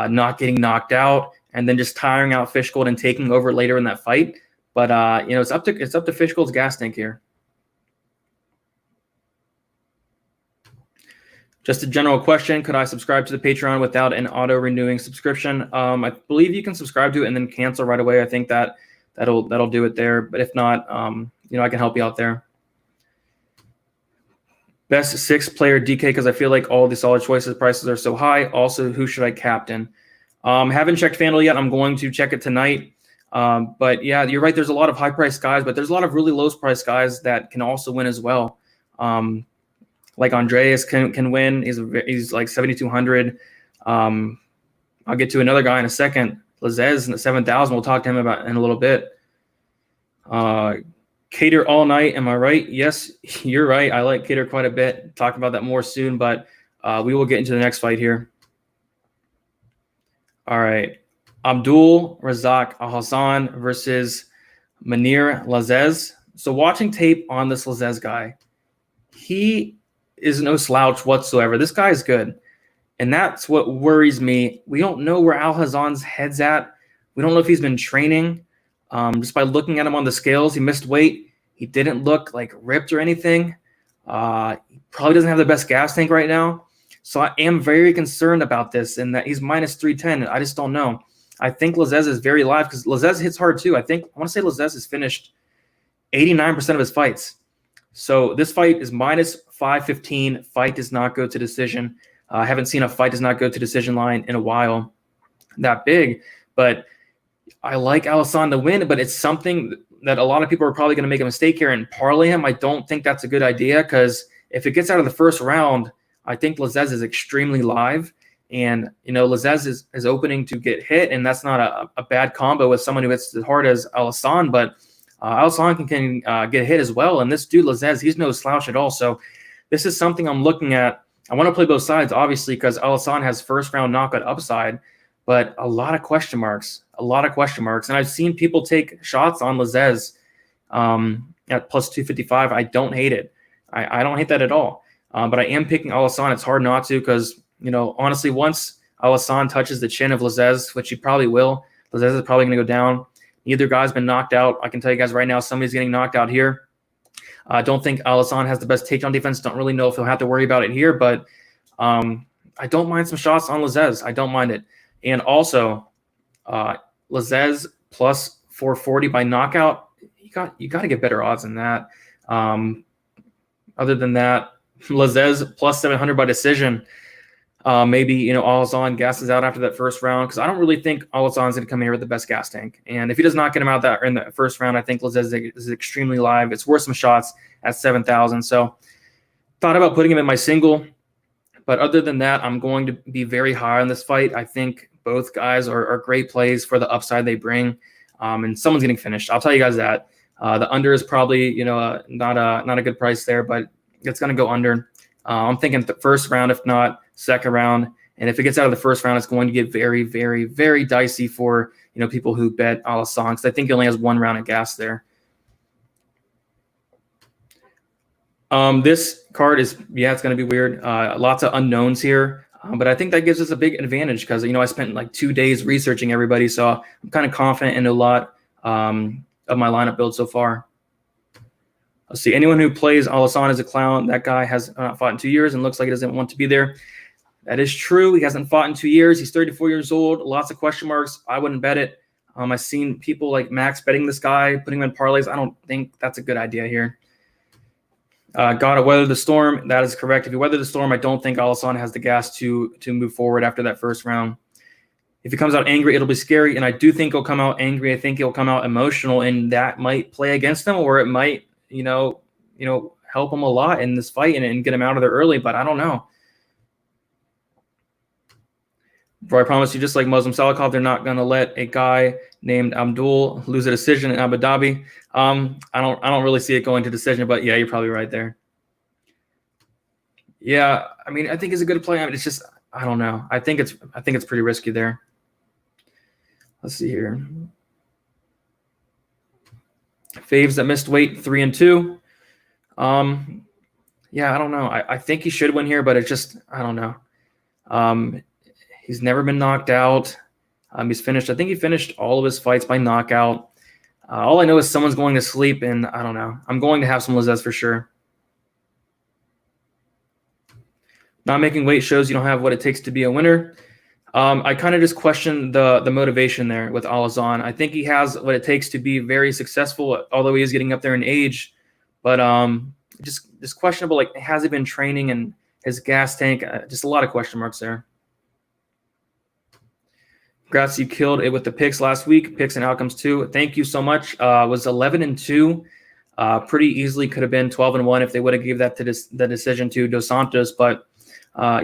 not getting knocked out, and then just tiring out Fishgold and taking over later in that fight. But it's up to Fishgold's gas tank here. Just a general question: could I subscribe to the Patreon without an auto-renewing subscription? I believe you can subscribe to it and then cancel right away. I think that'll do it there. But if not, I can help you out there. Best 6-player DK, because I feel like all the solid choices prices are so high. Also, who should I captain? Haven't checked FanDuel yet. I'm going to check it tonight. But yeah, you're right. There's a lot of high-priced guys, but there's a lot of really low-priced guys that can also win as well. Like Andreas can win. He's like 7,200. I'll get to another guy in a second. Lazez in the 7,000. We'll talk to him about in a little bit. Cater all night. Am I right? Yes, you're right. I like Cater quite a bit. Talk about that more soon, but we will get into the next fight here. All right. Abdul Razak Al-Hassan versus Manir Lazez. So watching tape on this Lazez guy, he is no slouch whatsoever. This guy is good. And that's what worries me. We don't know where Al-Hassan's head's at. We don't know if he's been training. Just by looking at him on the scales, he missed weight. He didn't look like ripped or anything. He probably doesn't have the best gas tank right now. So I am very concerned about this and that he's minus 310. I just don't know. I think Lazez is very live because Lazez hits hard too. I want to say Lazez has finished 89% of his fights. So this fight is minus 515. Fight does not go to decision. I haven't seen a fight does not go to decision line in a while that big. But I like Al-Hassan to win, but it's something that a lot of people are probably going to make a mistake here and parlay him. I don't think that's a good idea because if it gets out of the first round, I think Lazez is extremely live. And, Lazez is opening to get hit, and that's not a bad combo with someone who hits as hard as Al-Hassan, but Al-Hassan can get hit as well. And this dude, Lazez, he's no slouch at all. So this is something I'm looking at. I want to play both sides, obviously, because Al-Hassan has first-round knockout upside, but a lot of question marks. And I've seen people take shots on Lazez at plus 255. I don't hate it. I don't hate that at all. But I am picking Al-Hassan. It's hard not to because, honestly, once Al-Hassan touches the chin of Lazez, which he probably will, Lazez is probably going to go down. Neither guy's been knocked out. I can tell you guys right now, somebody's getting knocked out here. I don't think Al-Hassan has the best takedown defense. Don't really know if he'll have to worry about it here, but I don't mind some shots on Lazez. I don't mind it. And also, Lazez plus 440 by knockout. You got to get better odds than that. Other than that, Lazez plus 700 by decision. Maybe Al-Hassan gasses out after that first round because I don't really think Al-Hassan's going to come here with the best gas tank. And if he does not get him out that in the first round, I think Lazez is extremely live. It's worth some shots at 7,000. So thought about putting him in my single, but other than that, I'm going to be very high on this fight. I think both guys are great plays for the upside they bring, and someone's getting finished. I'll tell you guys that. The under is probably not a good price there, but it's going to go under. I'm thinking the first round, if not second round. And if it gets out of the first round, it's going to get very, very, very dicey for people who bet Al-Hassan because I think he only has one round of gas there. This card is it's going to be weird. Lots of unknowns here, but I think that gives us a big advantage because I spent like 2 days researching everybody, so I'm kind of confident in a lot of my lineup build so far. Let's see. Anyone who plays Al-Hassan as a clown, that guy has not fought in 2 years and looks like he doesn't want to be there. That is true. He hasn't fought in 2 years. He's 34 years old. Lots of question marks. I wouldn't bet it. I've seen people like Max betting this guy, putting him in parlays. I don't think that's a good idea here. Got to weather the storm. That is correct. If you weather the storm, I don't think Al-Hassan has the gas to move forward after that first round. If he comes out angry, it'll be scary, and I do think he'll come out angry. I think he'll come out emotional, and that might play against him, or it might help him a lot in this fight and get him out of there early, but I don't know. Bro, I promise you, just like Muslim Salikov, they're not going to let a guy named Abdul lose a decision in Abu Dhabi. I don't really see it going to decision, but yeah, you're probably right there. Yeah, I mean, I think it's a good play. I mean, it's just, I don't know. I think it's pretty risky there. Let's see here. Faves that missed weight, 3-2. Yeah, I don't know. I think he should win here, but it's just, I don't know. He's never been knocked out. He's finished. I think he finished all of his fights by knockout. All I know is someone's going to sleep, and I don't know. I'm going to have some Lazzez for sure. Not making weight shows you don't have what it takes to be a winner. I kind of just question the motivation there with Alazan. I think he has what it takes to be very successful, although he is getting up there in age. But just questionable. Like, has he been training and his gas tank? Just a lot of question marks there. Congrats, you killed it with the picks last week. Picks and outcomes too. Thank you so much. Was 11-2. Pretty easily could have been 12-1 if they would have gave that to the decision to Dos Santos. But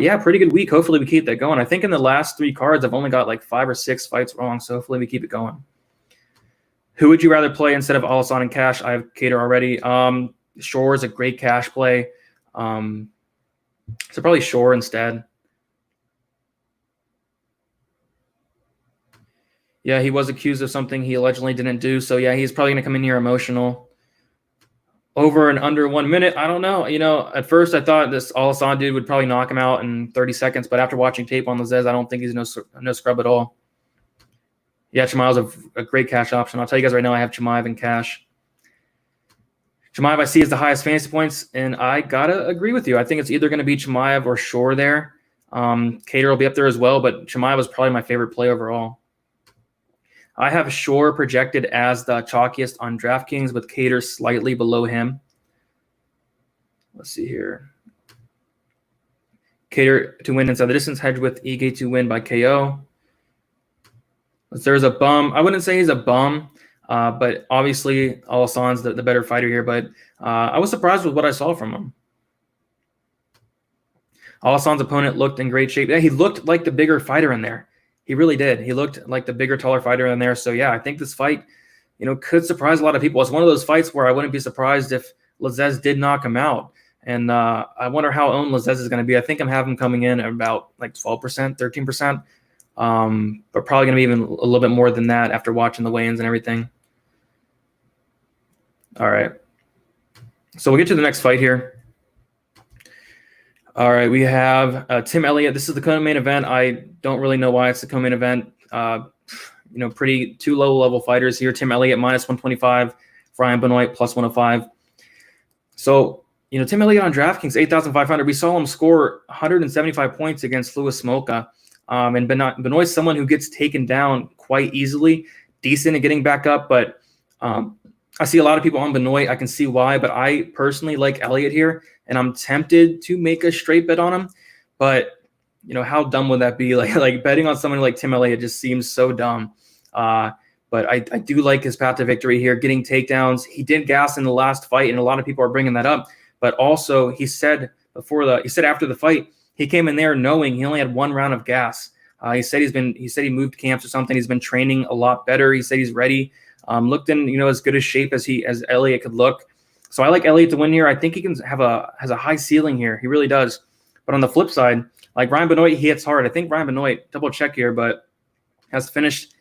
yeah, pretty good week. Hopefully we keep that going. I think in the last 3 cards, I've only got like 5 or 6 fights wrong. So hopefully we keep it going. Who would you rather play instead of Alhassan and Cash? I have Cater already. Shore is a great cash play. So probably Shore instead. Yeah, he was accused of something he allegedly didn't do. So yeah, he's probably going to come in here emotional. Over and under 1 minute, I don't know. You know, at first I thought this Alhassan dude would probably knock him out in 30 seconds, but after watching tape on Lazzez, I don't think he's no scrub at all. Yeah, Chimaev's a great cash option. I'll tell you guys right now, I have Chimaev in cash. Chimaev I see is the highest fantasy points, and I gotta agree with you. I think it's either going to be Chimaev or Shore there. Cater will be up there as well, but Chimaev is probably my favorite play overall. I have Shore projected as the chalkiest on DraftKings with Cater slightly below him. Let's see here. Cater to win inside the distance, hedge with Ige to win by KO. There's a bum. I wouldn't say he's a bum, but obviously Alhassan's the better fighter here. But I was surprised with what I saw from him. Alhassan's opponent looked in great shape. Yeah, he looked like the bigger fighter in there. He really did. He looked like the bigger, taller fighter in there. So, yeah, I think this fight, you know, could surprise a lot of people. It's one of those fights where I wouldn't be surprised if Lazzez did knock him out. And I wonder how owned Lazzez is going to be. I think I'm having him coming in at about like 12%, 13%. But probably going to be even a little bit more than that after watching the weigh-ins and everything. All right. So we'll get to the next fight here. All right, we have Tim Elliott. This is the co-main event. I don't really know why it's the co-main event. You know, pretty 2 low-level fighters here. Tim Elliott -125, Ryan Benoit +105. So, you know, Tim Elliott on DraftKings 8,500. We saw him score 175 points against Louis Smolka. And Benoit's someone who gets taken down quite easily, decent at getting back up. But I see a lot of people on Benoit. I can see why, but I personally like Elliott here. And I'm tempted to make a straight bet on him, but you know, how dumb would that be? Like betting on someone like Tim Elliott just seems so dumb. But I do like his path to victory here, getting takedowns. He did gas in the last fight, and a lot of people are bringing that up. But also, he said after the fight, he came in there knowing he only had 1 round of gas. He said he moved camps or something. He's been training a lot better. He said he's ready. Looked in, you know, as good a shape as Elliott could look. So I like Elliott to win here. I think he has a high ceiling here. He really does. But on the flip side, like Ryan Benoit, he hits hard. I think Ryan Benoit, double check here, but has finished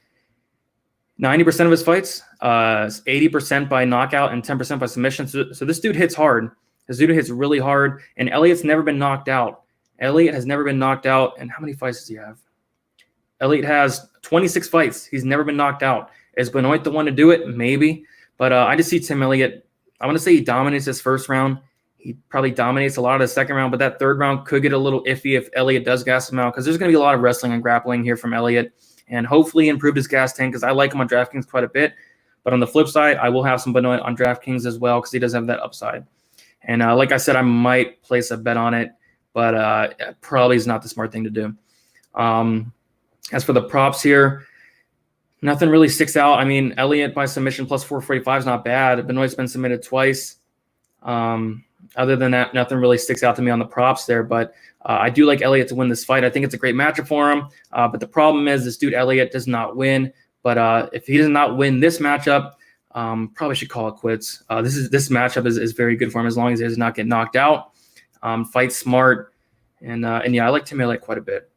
90% of his fights, 80% by knockout and 10% by submission. So this dude hits hard. This dude hits really hard. And Elliott's never been knocked out. Elliott has never been knocked out. And how many fights does he have? Elliott has 26 fights. He's never been knocked out. Is Benoit the one to do it? Maybe. But I just see Tim Elliott. I want to say he dominates his first round. He probably dominates a lot of the second round, but that third round could get a little iffy if Elliott does gas him out, because there's going to be a lot of wrestling and grappling here from Elliott, and hopefully improve his gas tank, because I like him on DraftKings quite a bit. But on the flip side, I will have some Benoit on DraftKings as well, because he does have that upside. And like I said, I might place a bet on it, but probably is not the smart thing to do. As for the props here, nothing really sticks out. I mean, Elliott by submission plus 445 is not bad. Benoit's been submitted twice. Other than that, nothing really sticks out to me on the props there, but I do like Elliott to win this fight. I think it's a great matchup for him, but the problem is this dude Elliott does not win. But if he does not win this matchup, probably should call it quits. This matchup is very good for him as long as he does not get knocked out. Fight smart, and yeah, I like Tim Elliott quite a bit.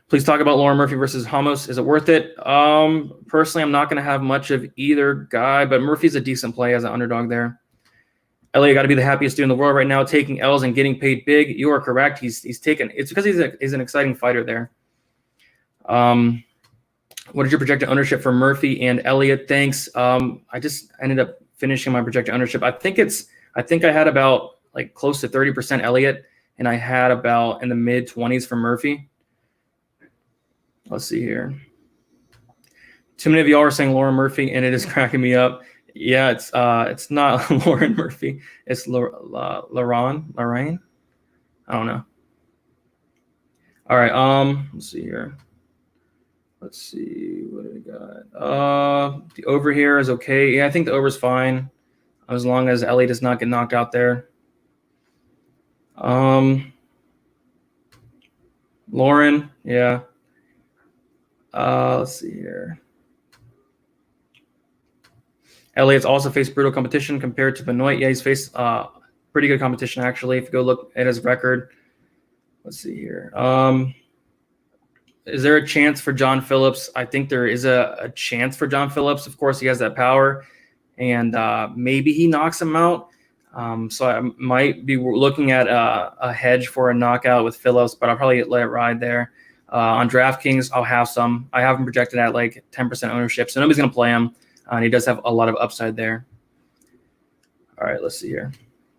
Please talk about Lauren Murphy versus Ramos. Is it worth it? Personally, I'm not going to have much of either guy, but Murphy's a decent play as an underdog there. Elliott got to be the happiest dude in the world right now, taking L's and getting paid big. You are correct. He's taken. It's because he's an exciting fighter there. What is your projected ownership for Murphy and Elliott? Thanks. I just ended up finishing my projected ownership. I think I had about like close to 30% Elliott, and I had about in the mid 20s for Murphy. Let's see here. Too many of y'all are saying Lauren Murphy, and it is cracking me up. Yeah, it's not Lauren Murphy. It's Lorraine. I don't know. All right. Let's see here. Let's see what do we got. The over here is okay. Yeah, I think the over is fine as long as Ellie does not get knocked out there. Lauren, yeah. Let's see here. Elliott's also faced brutal competition compared to Benoit. Yeah, he's faced pretty good competition, actually, if you go look at his record. Let's see here. Is there a chance for John Phillips? I think there is a chance for John Phillips. Of course, he has that power, and maybe he knocks him out. So I might be looking at a hedge for a knockout with Phillips, but I'll probably let it ride there. On DraftKings, I'll have some. I have him projected at like 10% ownership, so nobody's going to play him. And he does have a lot of upside there. All right, let's see here.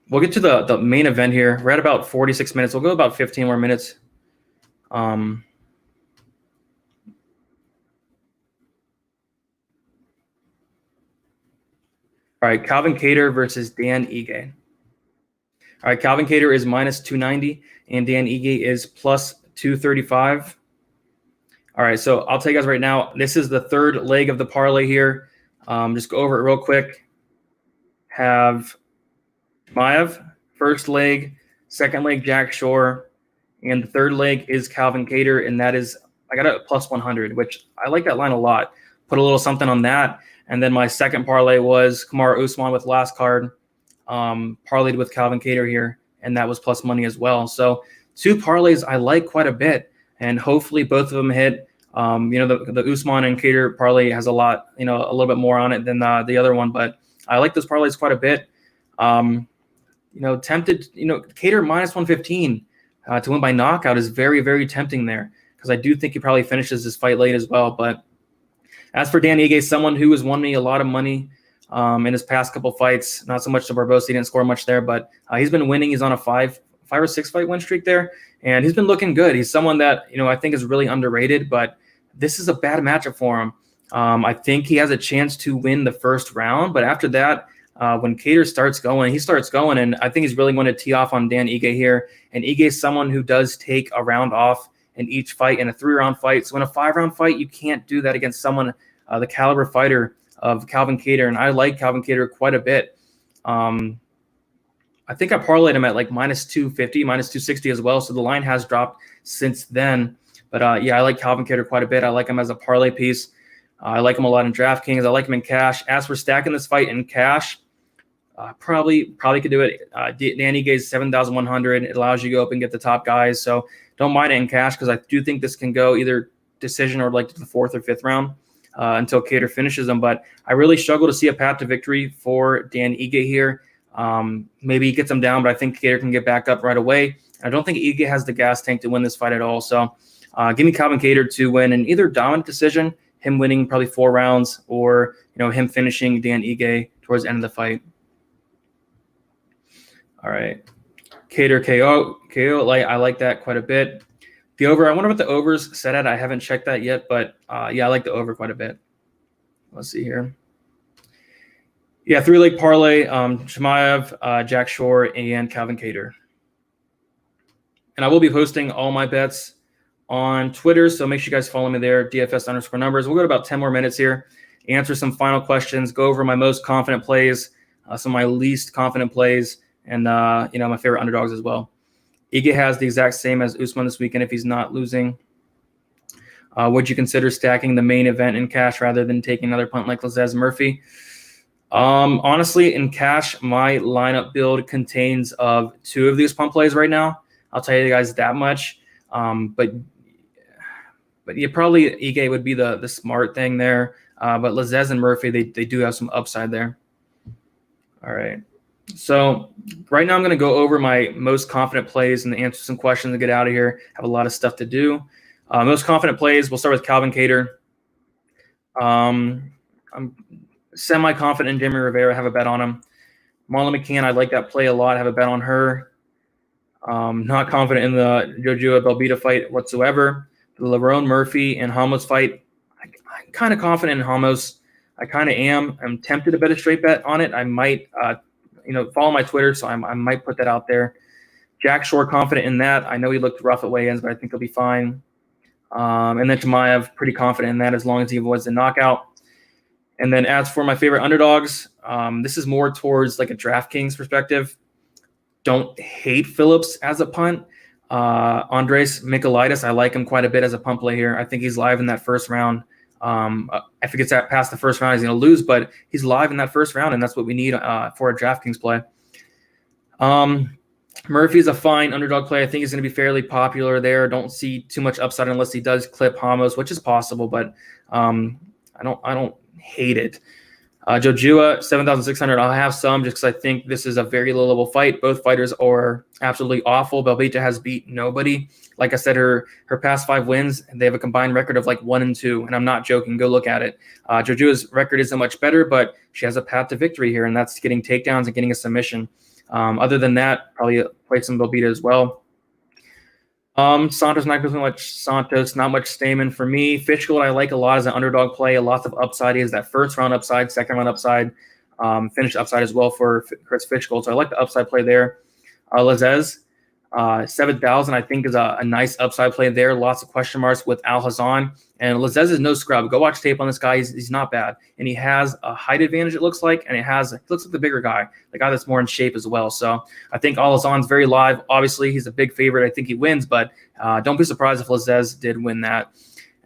We'll get to the main event here. We're at about 46 minutes. We'll go about 15 more minutes. All right, Calvin Kattar versus Dan Ige. All right, Calvin Kattar is minus 290, and Dan Ige is plus 235. All right, so I'll tell you guys right now, this is the third leg of the parlay here. Just go over it real quick. Have Maiev, first leg, second leg, Jack Shore, and the third leg is Calvin Kattar, and that is, I got it at plus 100, which I like that line a lot. Put a little something on that. And then my second parlay was Kamaru Usman with last card, parlayed with Calvin Kattar here, and that was plus money as well. So two parlays I like quite a bit, and hopefully both of them hit. The Usman and Kattar parlay has a lot, a little bit more on it than the other one, but I like those parlays quite a bit. Tempted, Kattar minus 115 to win by knockout is very, very tempting there, because I do think he probably finishes this fight late as well. But as for Dan Ige, someone who has won me a lot of money in his past couple fights, not so much to Barbosa, he didn't score much there, but he's been winning. He's on a five or six fight win streak there, and he's been looking good. He's someone that, I think is really underrated, but this is a bad matchup for him. I think he has a chance to win the first round, but after that, when Kattar starts going, he starts going, and I think he's really going to tee off on Dan Ige here. And Ige is someone who does take a round off in each fight in a 3-round fight. So in a 5-round fight, you can't do that against someone the caliber fighter of Calvin Kattar, and I like Calvin Kattar quite a bit. I think I parlayed him at like minus 250, minus 260 as well, so the line has dropped since then. But yeah, I like Calvin Kattar quite a bit. I like him as a parlay piece. I like him a lot in DraftKings. I like him in cash. As for stacking this fight in cash, probably could do it. Dan Ige is 7,100. It allows you to go up and get the top guys. So don't mind it in cash, because I do think this can go either decision or like to the 4th or 5th round until Kattar finishes them. But I really struggle to see a path to victory for Dan Ige here. Maybe he gets him down, but I think Kattar can get back up right away. I don't think Ige has the gas tank to win this fight at all. So give me Calvin Kattar to win in either dominant decision, him winning probably 4 rounds, or him finishing Dan Ige towards the end of the fight. All right, Kattar KO. I like that quite a bit. The over, I wonder what the over's set at. I haven't checked that yet, but yeah, I like the over quite a bit. Let's see here. Yeah, 3-leg parlay, Chimaev, Jack Shore, and Calvin Kattar. And I will be posting all my bets on Twitter, so make sure you guys follow me there, DFS_numbers. We'll go to about 10 more minutes here, answer some final questions, go over my most confident plays some of my least confident plays, and my favorite underdogs as well. Ige has the exact same as Usman this weekend if he's not losing. Would you consider stacking the main event in cash rather than taking another punt like Lazzez Murphy? Honestly, in cash, my lineup build contains of 2 of these punt plays right now. I'll tell you guys that much. But yeah, probably Ige would be the smart thing there. But Lazzez and Murphy, they do have some upside there. All right. So right now I'm going to go over my most confident plays and answer some questions and get out of here. Have a lot of stuff to do. Most confident plays, we'll start with Calvin Kattar. I'm semi-confident in Jimmy Rivera. I have a bet on him. Marlon McCann, I like that play a lot. I have a bet on her. Not confident in the Joshua Belbita fight whatsoever. The Lerone Murphy and Ramos fight, I'm kind of confident in Ramos. I kind of am. I'm tempted to bet a straight bet on it. I might, follow my Twitter, so I might put that out there. Jack Shore, confident in that. I know he looked rough at weigh-ins, but I think he'll be fine. And then Chimaev, pretty confident in that as long as he avoids the knockout. And then as for my favorite underdogs, this is more towards like a DraftKings perspective. Don't hate Phillips as a punt. Andres Michailidis, I like him quite a bit as a punt play here. I think he's live in that first round. If it gets past the first round, he's going to lose, but he's live in that first round, and that's what we need for a DraftKings play. Murphy's a fine underdog play. I think he's going to be fairly popular there. Don't see too much upside unless he does clip Ramos, which is possible, but I don't hate it. Joshua, 7,600. I'll have some just because I think this is a very low-level fight. Both fighters are absolutely awful. Belbita has beat nobody. Like I said, her past 5 wins, they have a combined record of like 1-2, and I'm not joking. Go look at it. Joshua's record isn't much better, but she has a path to victory here, and that's getting takedowns and getting a submission. Other than that, probably play some Belbita as well. Santos, not much Santos, not much Stamen for me. Fishgold, I like a lot as an underdog play. Lots of upside. He has that first round upside, second round upside, finish upside as well for Chris Fishgold. So I like the upside play there. Lazzez, 7,000, I think is a nice upside play there. Lots of question marks with Al Hazan. And Lazzez is no scrub. Go watch tape on this guy. He's not bad. And he has a height advantage, it looks like. And he looks like the bigger guy, the guy that's more in shape as well. So I think Al Hazan's very live. Obviously, he's a big favorite. I think he wins. But don't be surprised if Lazzez did win that.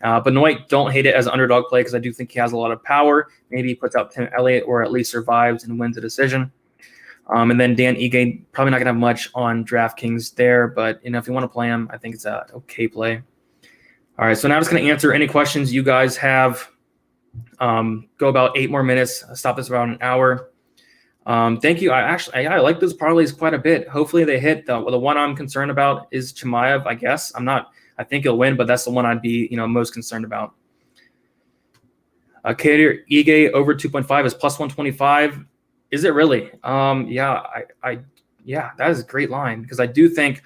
Benoit, don't hate it as an underdog play because I do think he has a lot of power. Maybe he puts out Tim Elliott or at least survives and wins a decision. And then Dan Ige, probably not going to have much on DraftKings there, but if you want to play him, I think it's a okay play. All right, so now I'm just going to answer any questions you guys have. Go about 8 more minutes. I'll stop this around an hour. Thank you. I like those parlays quite a bit. Hopefully they hit. The one I'm concerned about is Chimaev, I guess. I think he'll win, but that's the one I'd be most concerned about. Kattar Ige over 2.5 is plus 125. Is it really? Yeah, that is a great line because I do think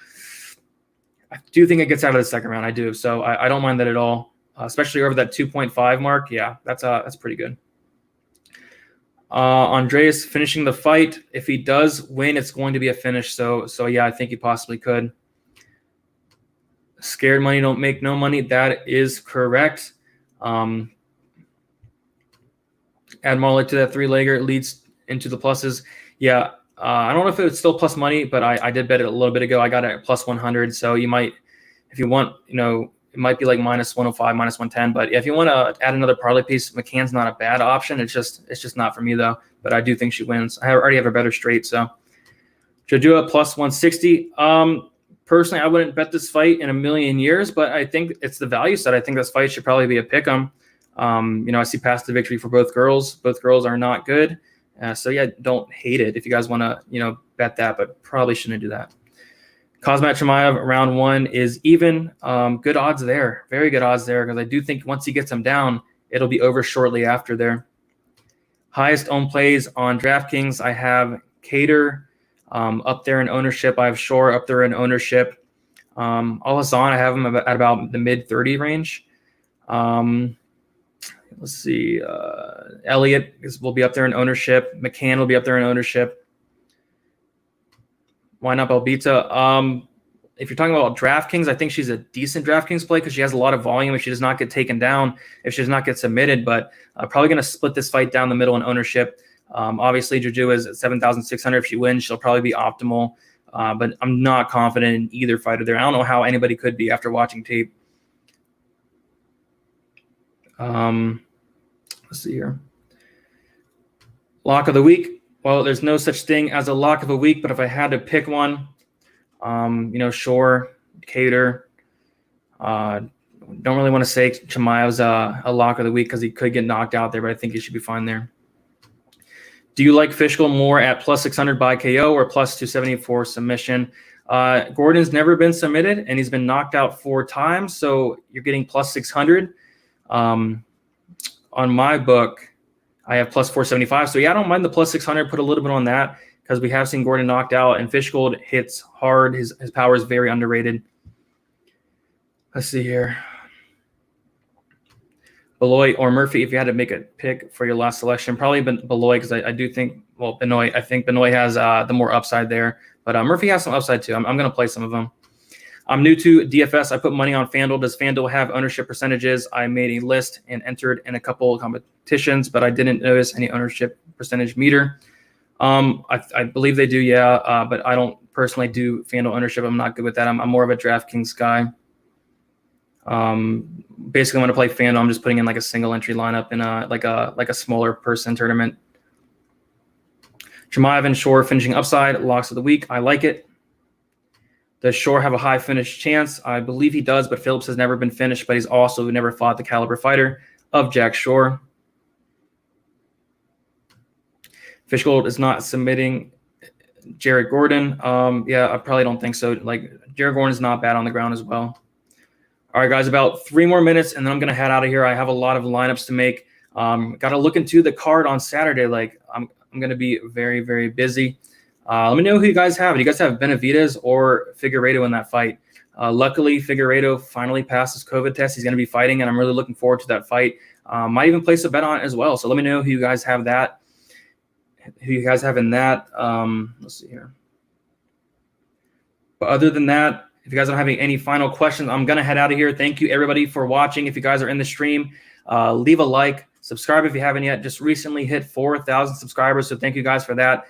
it gets out of the second round. I do. So I don't mind that at all, especially over that 2.5 mark. Yeah, that's pretty good. Andreas finishing the fight. If he does win, it's going to be a finish. So yeah, I think he possibly could. Scared money don't make no money. That is correct. Add Marley to that 3-legger. It leads into the pluses. Yeah. I don't know if it's still plus money, but I did bet it a little bit ago. I got it at plus 100. So you might, if you want, it might be like minus 105, minus 110. But if you want to add another parlay piece, McCann's not a bad option. It's just not for me though. But I do think she wins. I already have a better straight. So Joshua plus 160. Personally, I wouldn't bet this fight in a million years, but I think it's the value set. I think this fight should probably be a pick 'em. I see past the victory for both girls. Both girls are not good. So yeah, don't hate it if you guys want to, bet that, but probably shouldn't do that. Kazmat Chimaev round 1 is even. Good odds there. Very good odds there because I do think once he gets him down, it'll be over shortly after there. Highest owned plays on DraftKings. I have Kattar up there in ownership. I have Shore up there in ownership. Al-Hassan, I have him at about the mid-30 range. Let's see. Elliott will be up there in ownership. McCann will be up there in ownership. Why not Belbita? If you're talking about DraftKings, I think she's a decent DraftKings play because she has a lot of volume if she does not get taken down, if she does not get submitted. But probably going to split this fight down the middle in ownership. Obviously, Juju is at 7,600. If she wins, she'll probably be optimal. But I'm not confident in either fighter there. I don't know how anybody could be after watching tape. Let's see here. Lock of the week. Well, there's no such thing as a lock of a week, but if I had to pick one, Shore, Cater. Don't really want to say Chimaev's a lock of the week because he could get knocked out there, but I think he should be fine there. Do you like Fishgold more at plus 600 by KO or plus 270 for submission? Gordon's never been submitted, and he's been knocked out 4 times, so you're getting plus 600. On my book, I have plus 475. So, yeah, I don't mind the plus 600. Put a little bit on that because we have seen Gordon knocked out, and Fishgold hits hard. His power is very underrated. Let's see here. Beloy or Murphy, if you had to make a pick for your last selection, probably Beloy because I do think, well, Benoit, I think Benoit has the more upside there. But Murphy has some upside too. I'm going to play some of them. I'm new to DFS. I put money on FanDuel. Does FanDuel have ownership percentages? I made a list and entered in a couple of competitions, but I didn't notice any ownership percentage meter. I believe they do, yeah, but I don't personally do FanDuel ownership. I'm not good with that. I'm more of a Draftkings guy. Basically, when I play FanDuel, I'm just putting in like a single entry lineup in like a smaller person tournament. Chimaev and Shore finishing upside, locks of the week. I like it. Does Shore have a high finish chance? I believe he does, but Phillips has never been finished, but he's also never fought the caliber fighter of Jack Shore. Fishgold is not submitting Jared Gordon. Yeah, I probably don't think so. Like, Jared Gordon is not bad on the ground as well. All right, guys, about 3 more minutes, and then I'm going to head out of here. I have a lot of lineups to make. Got to look into the card on Saturday. Like, I'm going to be very, very busy. Let me know who you guys have. Do you guys have Benavidez or Figueiredo in that fight? Luckily, Figueiredo finally passed his COVID test. He's going to be fighting, and I'm really looking forward to that fight. Might even place a bet on it as well. So let me know who you guys have that. Who you guys have in that. Let's see here. But other than that, if you guys don't have any final questions, I'm going to head out of here. Thank you, everybody, for watching. If you guys are in the stream, leave a like. Subscribe if you haven't yet. Just recently hit 4,000 subscribers, so thank you guys for that.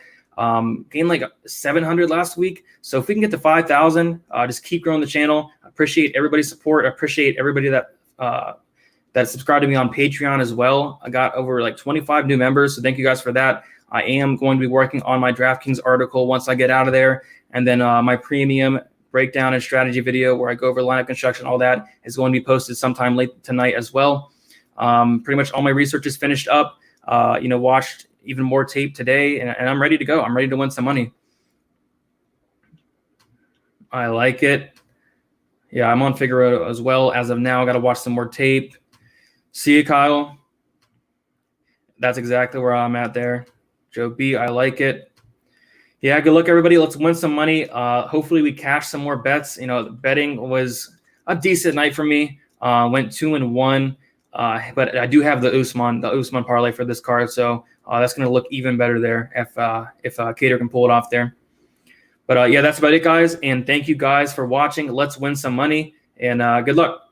Gained like 700 last week. So if we can get to 5,000, just keep growing the channel. I appreciate everybody's support. I appreciate everybody that subscribed to me on Patreon as well. I got over like 25 new members, so thank you guys for that. I am going to be working on my DraftKings article once I get out of there. And then my premium breakdown and strategy video where I go over lineup construction, all that is going to be posted sometime late tonight as well. Pretty much all my research is finished up. Watched even more tape today, and I'm ready to go. I'm ready to win some money. I like it. Yeah, I'm on Figueiredo as well. As of now, I got to watch some more tape. See you, Kyle. That's exactly where I'm at there. Joe B, I like it. Yeah, good luck, everybody. Let's win some money. Hopefully we cash some more bets. Betting was a decent night for me. Went 2-1. But I do have the Usman parlay for this card, so that's going to look even better there if Cater can pull it off there. But yeah, that's about it, guys. And thank you guys for watching. Let's win some money, and good luck.